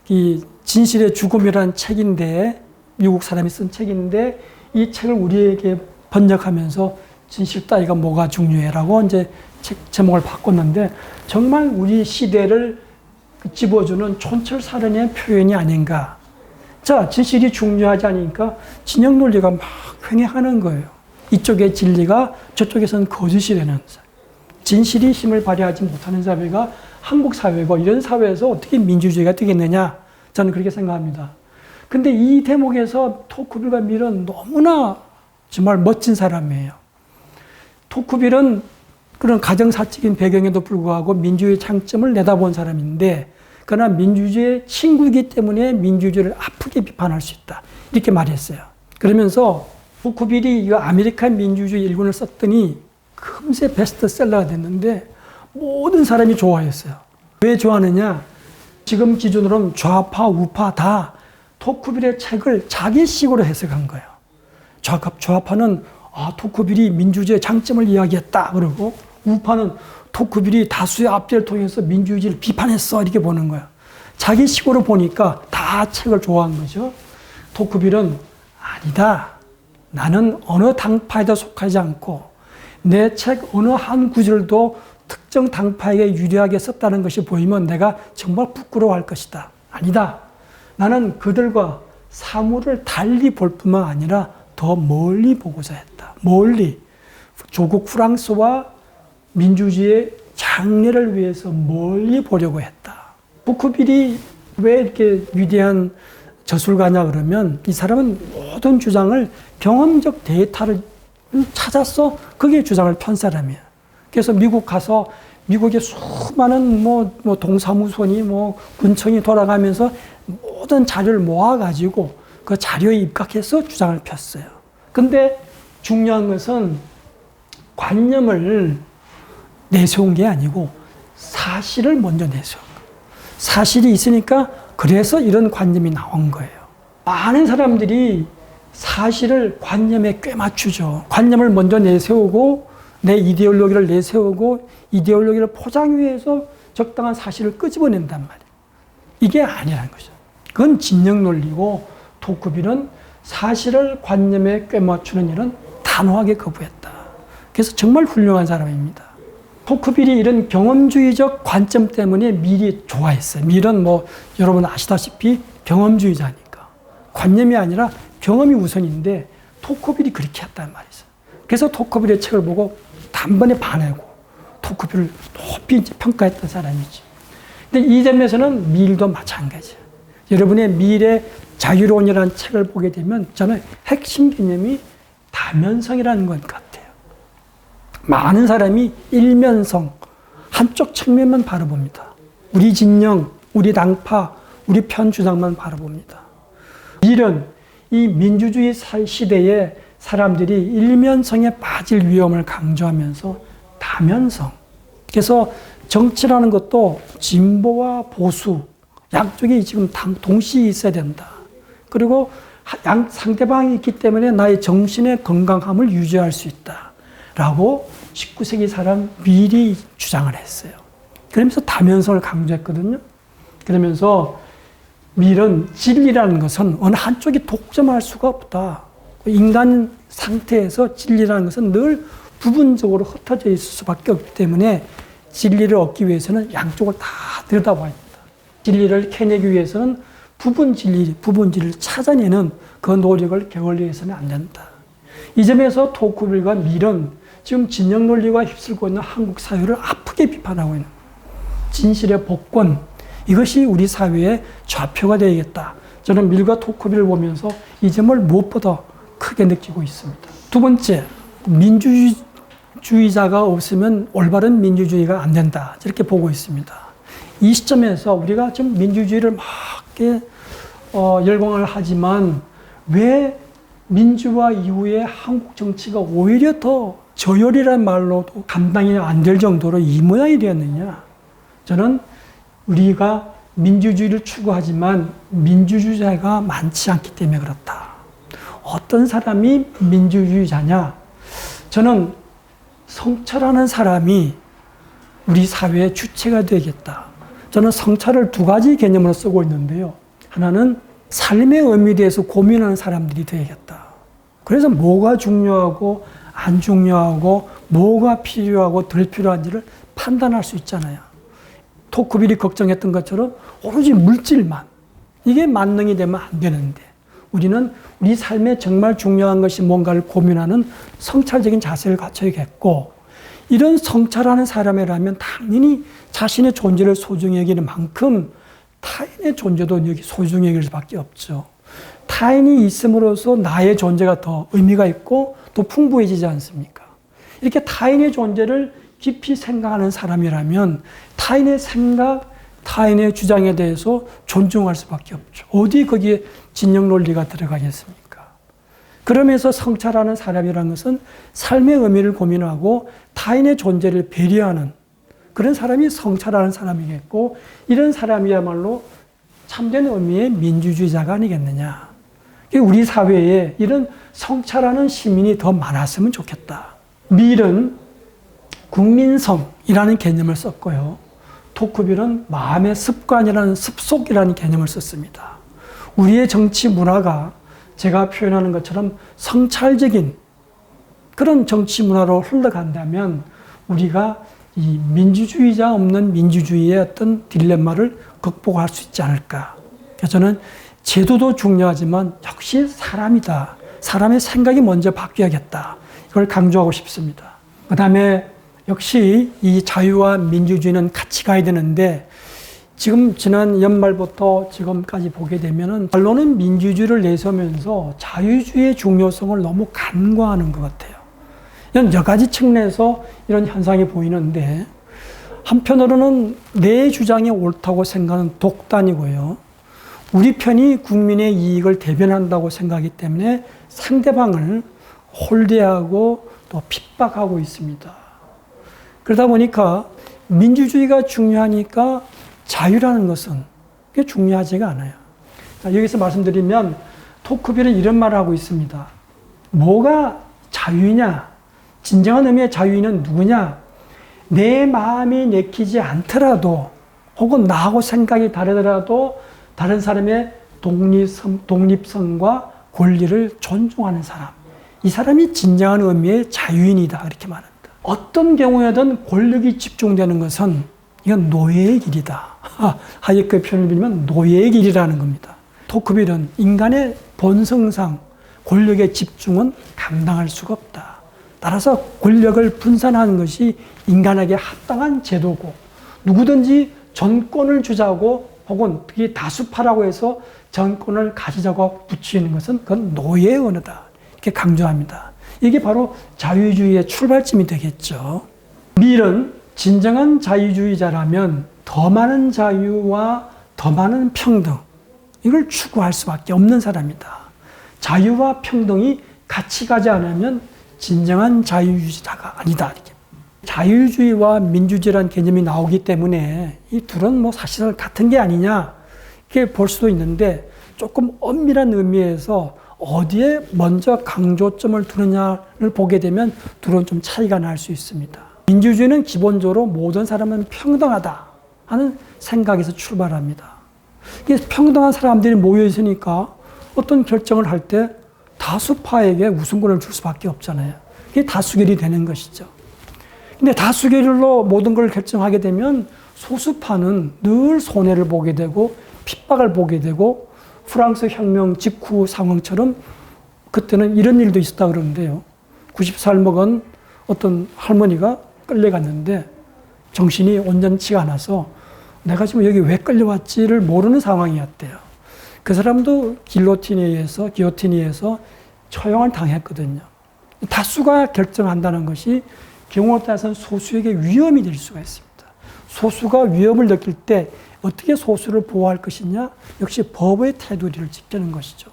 이 진실의 죽음이라는 책인데 미국 사람이 쓴 책인데 이 책을 우리에게 번역하면서 진실 따위가 뭐가 중요해라고 이제 책 제목을 바꿨는데 정말 우리 시대를 집어주는 촌철살인의 표현이 아닌가. 자, 진실이 중요하지 않으니까 진영 논리가 막 횡행하는 거예요. 이쪽의 진리가 저쪽에서는 거짓이 되는 사회. 진실이 힘을 발휘하지 못하는 사회가 한국 사회고 이런 사회에서 어떻게 민주주의가 되겠느냐. 저는 그렇게 생각합니다. 근데 이 대목에서 토크빌과 밀은 너무나 정말 멋진 사람이에요. 토크빌은 그런 가정사적인 배경에도 불구하고 민주주의의 장점을 내다본 사람인데 그러나 민주주의의 친구이기 때문에 민주주의를 아프게 비판할 수 있다. 이렇게 말했어요. 그러면서 토크빌이 이 아메리칸 민주주의 일본을 썼더니 금세 베스트셀러가 됐는데 모든 사람이 좋아했어요. 왜 좋아하느냐? 지금 기준으로는 좌파, 우파 다 토크빌의 책을 자기식으로 해석한 거예요. 좌파는 토크빌이 민주주의의 장점을 이야기했다 그러고 우파는 토크빌이 다수의 압제를 통해서 민주주의를 비판했어 이렇게 보는 거예요. 자기식으로 보니까 다 책을 좋아한 거죠. 토크빌은 아니다. 나는 어느 당파에도 속하지 않고 내 책 어느 한 구절도 특정 당파에게 유리하게 썼다는 것이 보이면 내가 정말 부끄러워할 것이다. 아니다. 나는 그들과 사물을 달리 볼 뿐만 아니라 더 멀리 보고자 했다. 멀리. 조국 프랑스와 민주주의의 장래를 위해서 멀리 보려고 했다. 토크빌이 왜 이렇게 위대한 저술가냐 그러면 이 사람은 모든 주장을 경험적 데이터를 찾아서 거기에 주장을 편 사람이야. 그래서 미국 가서 미국의 수많은 동사무소니 군청이 돌아가면서 모든 자료를 모아가지고 그 자료에 입각해서 주장을 폈어요. 근데 중요한 것은 관념을 내세운 게 아니고 사실을 먼저 내세운 거예요. 사실이 있으니까 그래서 이런 관념이 나온 거예요. 많은 사람들이 사실을 관념에 꿰맞추죠. 관념을 먼저 내세우고 내 이데올로기를 내세우고 이데올로기를 포장하기 위해서 적당한 사실을 끄집어낸단 말이에요. 이게 아니라는 거죠. 그건 진영 논리고 토크빌은 사실을 관념에 꿰맞추는 일은 단호하게 거부했다. 그래서 정말 훌륭한 사람입니다. 토크빌이 이런 경험주의적 관점 때문에 밀이 좋아했어요. 밀은 뭐 여러분 아시다시피 경험주의자니까. 관념이 아니라 경험이 우선인데 토크빌이 그렇게 했단 말이죠. 그래서 토크빌의 책을 보고 단번에 반하고 토크빌을 높이 평가했던 사람이죠. 근데 이 점에서는 밀도 마찬가지예요. 여러분의 밀의 자유론이라는 책을 보게 되면 저는 핵심 개념이 다면성이라는 것 같아요. 많은 사람이 일면성, 한쪽 측면만 바라봅니다. 우리 진영, 우리 당파, 우리 편 주장만 바라봅니다. 밀은 이 민주주의 시대에 사람들이 일면성에 빠질 위험을 강조하면서 다면성. 그래서 정치라는 것도 진보와 보수, 양쪽이 지금 동시에 있어야 된다. 그리고 상대방이 있기 때문에 나의 정신의 건강함을 유지할 수 있다. 라고 19세기 사람 밀이 주장을 했어요. 그러면서 다면성을 강조했거든요. 그러면서 밀은 진리라는 것은 어느 한쪽이 독점할 수가 없다. 인간 상태에서 진리라는 것은 늘 부분적으로 흩어져 있을 수밖에 없기 때문에 진리를 얻기 위해서는 양쪽을 다 들여다봐야 합니다. 진리를 캐내기 위해서는 부분 진리를 찾아내는 그 노력을 게을리해서는 안 된다. 이 점에서 토크빌과 밀은 지금 진영 논리가 휩쓸고 있는 한국 사회를 아프게 비판하고 있는 진실의 복권, 이것이 우리 사회의 좌표가 되어야겠다. 저는 밀과 토크빌을 보면서 이 점을 무엇보다 크게 느끼고 있습니다. 두 번째, 민주주의자가 없으면 올바른 민주주의가 안 된다. 이렇게 보고 있습니다. 이 시점에서 우리가 지금 민주주의를 막 열광을 하지만 왜 민주화 이후에 한국 정치가 오히려 더 저열이라는 말로도 감당이 안 될 정도로 이 모양이 되었느냐. 저는 우리가 민주주의를 추구하지만 민주주의자가 많지 않기 때문에 그렇다. 어떤 사람이 민주주의자냐? 저는 성찰하는 사람이 우리 사회의 주체가 되겠다. 저는 성찰을 두 가지 개념으로 쓰고 있는데요. 하나는 삶의 의미에 대해서 고민하는 사람들이 되겠다. 그래서 뭐가 중요하고 안 중요하고 뭐가 필요하고 덜 필요한지를 판단할 수 있잖아요. 토크빌이 걱정했던 것처럼 오로지 물질만, 이게 만능이 되면 안 되는데 우리는 우리 삶에 정말 중요한 것이 뭔가를 고민하는 성찰적인 자세를 갖춰야겠고, 이런 성찰하는 사람이라면 당연히 자신의 존재를 소중히 여기는 만큼 타인의 존재도 소중히 여길 수밖에 없죠. 타인이 있음으로써 나의 존재가 더 의미가 있고 더 풍부해지지 않습니까? 이렇게 타인의 존재를 깊이 생각하는 사람이라면 타인의 생각, 타인의 주장에 대해서 존중할 수밖에 없죠. 어디 거기에 진영 논리가 들어가겠습니까? 그러면서 성찰하는 사람이라는 것은 삶의 의미를 고민하고 타인의 존재를 배려하는 그런 사람이 성찰하는 사람이겠고, 이런 사람이야말로 참된 의미의 민주주의자가 아니겠느냐. 우리 사회에 이런 성찰하는 시민이 더 많았으면 좋겠다. 밀은 국민성이라는 개념을 썼고요. 토크빌은 마음의 습관이라는 습속이라는 개념을 썼습니다. 우리의 정치 문화가 제가 표현하는 것처럼 성찰적인 그런 정치 문화로 흘러간다면 우리가 이 민주주의자 없는 민주주의의 어떤 딜레마를 극복할 수 있지 않을까. 그래서 저는 제도도 중요하지만 역시 사람이다. 사람의 생각이 먼저 바뀌어야겠다. 이걸 강조하고 싶습니다. 그 다음에 역시 이 자유와 민주주의는 같이 가야 되는데, 지금 지난 연말부터 지금까지 보게 되면은 언론은 민주주의를 내세우면서 자유주의의 중요성을 너무 간과하는 것 같아요. 이런 여러 가지 측면에서 이런 현상이 보이는데, 한편으로는 내 주장이 옳다고 생각하는 독단이고요. 우리 편이 국민의 이익을 대변한다고 생각하기 때문에 상대방을 홀대하고 또 핍박하고 있습니다. 그러다 보니까 민주주의가 중요하니까 자유라는 것은 그게 중요하지가 않아요. 여기서 말씀드리면 토크빌은 이런 말을 하고 있습니다. 뭐가 자유냐? 진정한 의미의 자유인은 누구냐? 내 마음이 내키지 않더라도 혹은 나하고 생각이 다르더라도 다른 사람의 독립성과 권리를 존중하는 사람. 이 사람이 진정한 의미의 자유인이다. 이렇게 말합니다. 어떤 경우에든 권력이 집중되는 것은 이건 노예의 길이다. 하이에크의 표현을 빌면 노예의 길이라는 겁니다. 토크빌은 인간의 본성상 권력의 집중은 감당할 수가 없다. 따라서 권력을 분산하는 것이 인간에게 합당한 제도고 누구든지 전권을 주자고 혹은 특히 다수파라고 해서 정권을 가지자고 붙이는 것은 그건 노예의 언어다. 이렇게 강조합니다. 이게 바로 자유주의의 출발점이 되겠죠. 밀은 진정한 자유주의자라면 더 많은 자유와 더 많은 평등, 이걸 추구할 수밖에 없는 사람이다. 자유와 평등이 같이 가지 않으면 진정한 자유주의자가 아니다. 이렇게. 자유주의와 민주주의라는 개념이 나오기 때문에 이 둘은 뭐 사실은 같은 게 아니냐 이렇게 볼 수도 있는데 조금 엄밀한 의미에서 어디에 먼저 강조점을 두느냐를 보게 되면 둘은 좀 차이가 날 수 있습니다. 민주주의는 기본적으로 모든 사람은 평등하다 하는 생각에서 출발합니다. 평등한 사람들이 모여 있으니까 어떤 결정을 할 때 다수파에게 우선권을 줄 수밖에 없잖아요. 이게 다수결이 되는 것이죠. 근데 다수결로 모든 걸 결정하게 되면 소수파는 늘 손해를 보게 되고 핍박을 보게 되고 프랑스 혁명 직후 상황처럼 그때는 이런 일도 있었다 그러는데요. 90살 먹은 어떤 할머니가 끌려갔는데 정신이 온전치가 않아서 내가 지금 여기 왜 끌려왔지를 모르는 상황이었대요. 그 사람도 기요틴에 의해서 처형을 당했거든요. 다수가 결정한다는 것이 경우에 따라서는 소수에게 위험이 될 수가 있습니다. 소수가 위험을 느낄 때 어떻게 소수를 보호할 것이냐? 역시 법의 테두리를 지키는 것이죠.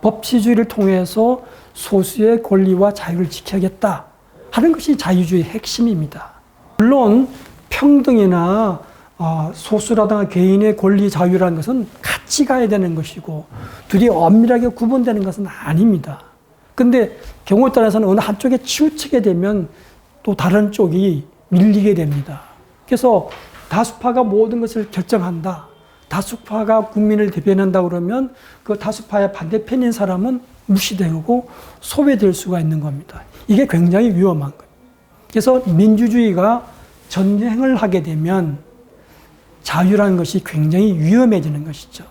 법치주의를 통해서 소수의 권리와 자유를 지켜야겠다 하는 것이 자유주의의 핵심입니다. 물론 평등이나 소수라든가 개인의 권리 자유라는 것은 같이 가야 되는 것이고 둘이 엄밀하게 구분되는 것은 아닙니다. 근데 경우에 따라서는 어느 한쪽에 치우치게 되면 또 다른 쪽이 밀리게 됩니다. 그래서 다수파가 모든 것을 결정한다. 다수파가 국민을 대변한다 그러면 그 다수파의 반대편인 사람은 무시되고 소외될 수가 있는 겁니다. 이게 굉장히 위험한 거예요. 그래서 민주주의가 전쟁을 하게 되면 자유라는 것이 굉장히 위험해지는 것이죠.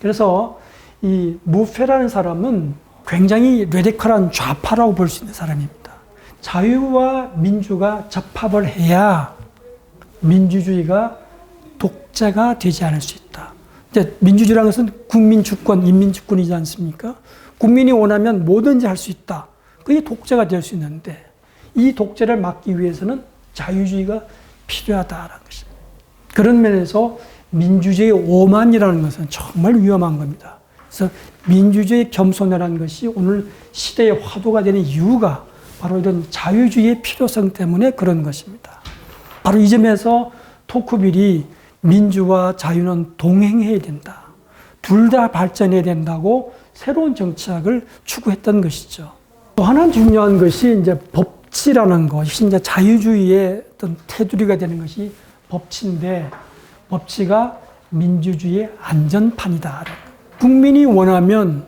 그래서 이 무페라는 사람은 굉장히 레디컬한 좌파라고 볼 수 있는 사람입니다. 자유와 민주가 접합을 해야 민주주의가 독재가 되지 않을 수 있다. 이제 민주주의라는 것은 국민 주권, 인민 주권이지 않습니까? 국민이 원하면 뭐든지 할 수 있다. 그게 독재가 될 수 있는데 이 독재를 막기 위해서는 자유주의가 필요하다라는 것입니다. 그런 면에서 민주주의 오만이라는 것은 정말 위험한 겁니다. 그래서 민주주의 겸손이라는 것이 오늘 시대의 화두가 되는 이유가 바로 이런 자유주의의 필요성 때문에 그런 것입니다. 바로 이 점에서 토크빌이 민주와 자유는 동행해야 된다. 둘 다 발전해야 된다고 새로운 정치학을 추구했던 것이죠. 또 하나 중요한 것이 이제 법치라는 것이 이제 자유주의의 어떤 테두리가 되는 것이 법치인데 법치가 민주주의의 안전판이다. 국민이 원하면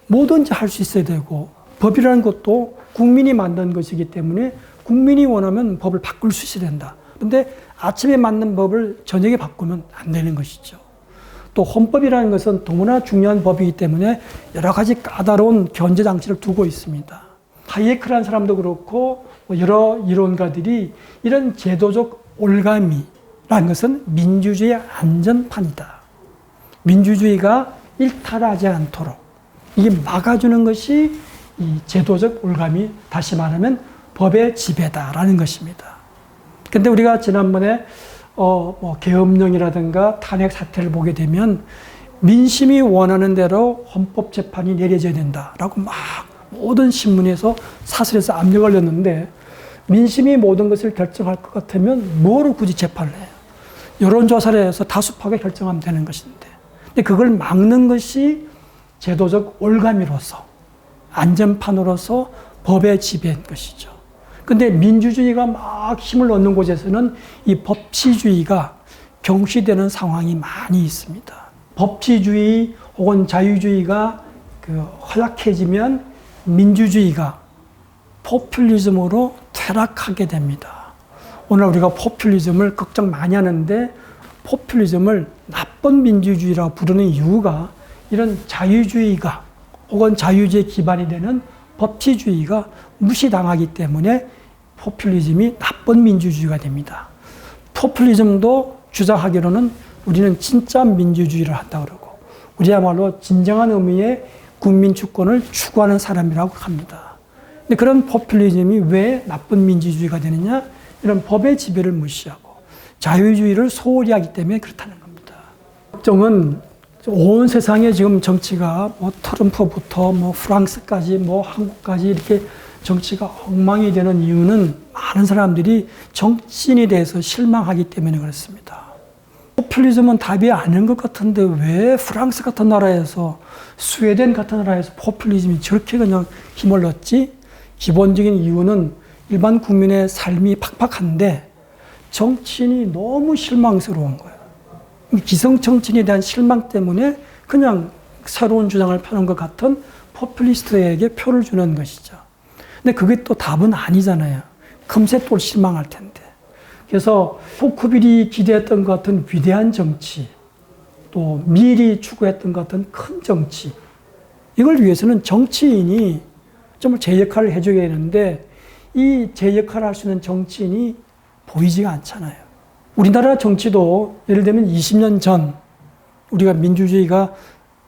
뭐든지 할 수 있어야 되고 법이라는 것도 국민이 만든 것이기 때문에 국민이 원하면 법을 바꿀 수 있어야 된다. 그런데 아침에 맞는 법을 저녁에 바꾸면 안 되는 것이죠. 또 헌법이라는 것은 너무나 중요한 법이기 때문에 여러 가지 까다로운 견제 장치를 두고 있습니다. 하이에크라는 사람도 그렇고 여러 이론가들이 이런 제도적 올가미라는 것은 민주주의의 안전판이다. 민주주의가 일탈하지 않도록 이게 막아주는 것이 이 제도적 올가미, 다시 말하면 법의 지배다라는 것입니다. 근데 우리가 지난번에 계엄령이라든가 탄핵 사태를 보게 되면 민심이 원하는 대로 헌법재판이 내려져야 된다라고 막 모든 신문에서 사설에서 압력을 넣는데 민심이 모든 것을 결정할 것 같으면 뭐로 굳이 재판을 해요? 여론조사를 해서 다수파가 결정하면 되는 것인데 근데 그걸 막는 것이 제도적 올가미로서 안전판으로서 법의 지배인 것이죠. 근데 민주주의가 막 힘을 얻는 곳에서는 이 법치주의가 경시되는 상황이 많이 있습니다. 법치주의 혹은 자유주의가 허약해지면 민주주의가 포퓰리즘으로 퇴락하게 됩니다. 오늘 우리가 포퓰리즘을 걱정 많이 하는데 포퓰리즘을 나쁜 민주주의라고 부르는 이유가 이런 자유주의가 혹은 자유주의에 기반이 되는 법치주의가 무시당하기 때문에 포퓰리즘이 나쁜 민주주의가 됩니다. 포퓰리즘도 주장하기로는 우리는 진짜 민주주의를 한다고 그러고 우리야말로 진정한 의미의 국민 주권을 추구하는 사람이라고 합니다. 근데 그런 포퓰리즘이 왜 나쁜 민주주의가 되느냐? 이런 법의 지배를 무시하고 자유주의를 소홀히 하기 때문에 그렇다는 겁니다. 걱정은 온 세상에 지금 정치가 트럼프부터 프랑스까지 한국까지 이렇게 정치가 엉망이 되는 이유는 많은 사람들이 정치인에 대해서 실망하기 때문에 그렇습니다. 포퓰리즘은 답이 아닌 것 같은데 왜 프랑스 같은 나라에서 스웨덴 같은 나라에서 포퓰리즘이 저렇게 그냥 힘을 얻지? 기본적인 이유는 일반 국민의 삶이 팍팍한데 정치인이 너무 실망스러운 거예요. 기성 정치인에 대한 실망 때문에 그냥 새로운 주장을 펴는 것 같은 포퓰리스트에게 표를 주는 것이죠. 근데 그게 또 답은 아니잖아요. 금세 또 실망할 텐데. 그래서 토크빌이 기대했던 것 같은 위대한 정치, 또 밀이 추구했던 것 같은 큰 정치, 이걸 위해서는 정치인이 정말 제 역할을 해줘야 되는데 이 제 역할을 할 수 있는 정치인이 보이지가 않잖아요. 우리나라 정치도 예를 들면 20년 전 우리가 민주주의가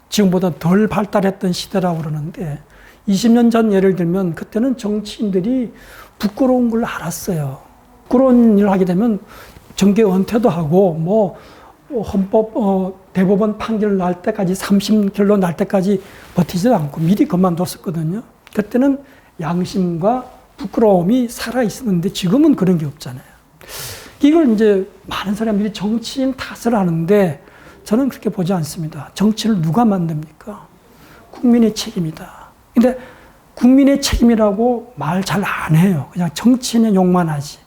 지금보다 덜 발달했던 시대라고 그러는데 20년 전 예를 들면 그때는 정치인들이 부끄러운 걸 알았어요. 부끄러운 일을 하게 되면 정계 은퇴도 하고 헌법 대법원 판결 날 때까지 30결로 날 때까지 버티지도 않고 미리 그만뒀었거든요. 그때는 양심과 부끄러움이 살아 있었는데 지금은 그런 게 없잖아요. 이걸 이제 많은 사람들이 정치인 탓을 하는데 저는 그렇게 보지 않습니다. 정치를 누가 만듭니까? 국민의 책임이다. 근데 국민의 책임이라고 말 잘 안 해요. 그냥 정치인의 욕만 하지.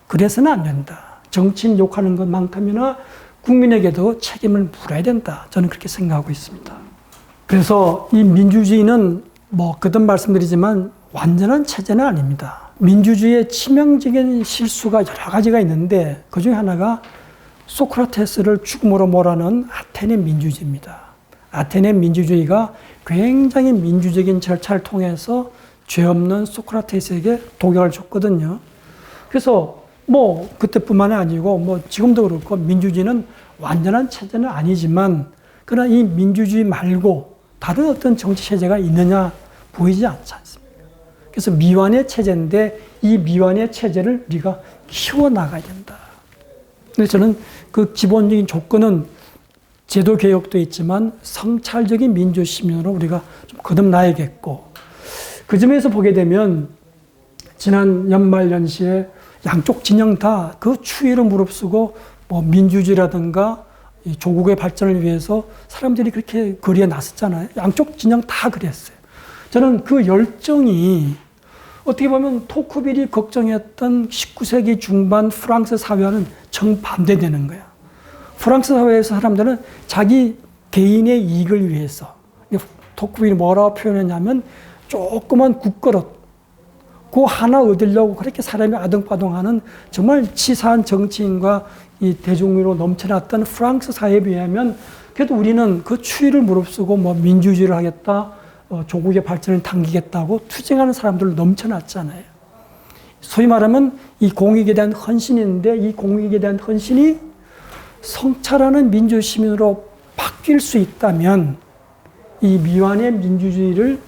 그래서는 안 된다. 정치인 욕하는 것만큼이나 국민에게도 책임을 물어야 된다. 저는 그렇게 생각하고 있습니다. 그래서 이 민주주의는 거듭 말씀드리지만 완전한 체제는 아닙니다. 민주주의의 치명적인 실수가 여러 가지가 있는데 그 중에 하나가 소크라테스를 죽음으로 몰아넣은 아테네 민주주의입니다. 아테네 민주주의가 굉장히 민주적인 절차를 통해서 죄 없는 소크라테스에게 독약을 줬거든요. 그래서 그때뿐만이 아니고 지금도 그렇고 민주주의는 완전한 체제는 아니지만 그러나 이 민주주의 말고 다른 어떤 정치 체제가 있느냐 보이지 않지 않습니까? 그래서 미완의 체제인데 이 미완의 체제를 우리가 키워나가야 된다. 근데 저는 그 기본적인 조건은 제도 개혁도 있지만 성찰적인 민주시민으로 우리가 좀 거듭나야겠고 그 점에서 보게 되면 지난 연말 연시에 양쪽 진영 다 그 추이를 무릅쓰고 민주주의라든가 조국의 발전을 위해서 사람들이 그렇게 거리에 나섰잖아요. 양쪽 진영 다 그랬어요. 저는 그 열정이 어떻게 보면 토크빌이 걱정했던 19세기 중반 프랑스 사회와는 정반대되는 거예요. 프랑스 사회에서 사람들은 자기 개인의 이익을 위해서 토크빌이 뭐라고 표현했냐면 조그만 국그릇 그 하나 얻으려고 그렇게 사람이 아등바등하는 정말 치사한 정치인과 이 대중미로 넘쳐났던 프랑스 사회에 비하면 그래도 우리는 그 추이를 무릅쓰고 민주주의를 하겠다, 조국의 발전을 당기겠다고 투쟁하는 사람들로 넘쳐났잖아요. 소위 말하면 이 공익에 대한 헌신인데 이 공익에 대한 헌신이 성찰하는 민주시민으로 바뀔 수 있다면 이 미완의 민주주의를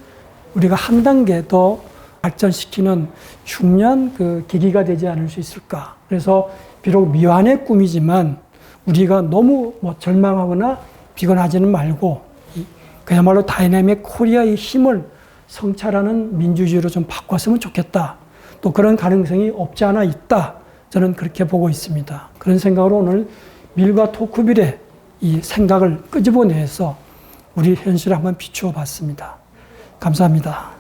우리가 한 단계 더 발전시키는 중요한 그 계기가 되지 않을 수 있을까. 그래서 비록 미완의 꿈이지만 우리가 너무 절망하거나 비관하지는 말고 그야말로 다이내믹 코리아의 힘을 성찰하는 민주주의로 좀 바꿨으면 좋겠다. 또 그런 가능성이 없지 않아 있다. 저는 그렇게 보고 있습니다. 그런 생각으로 오늘 밀과 토크빌의 이 생각을 끄집어내서 우리 현실을 한번 비추어 봤습니다. 감사합니다.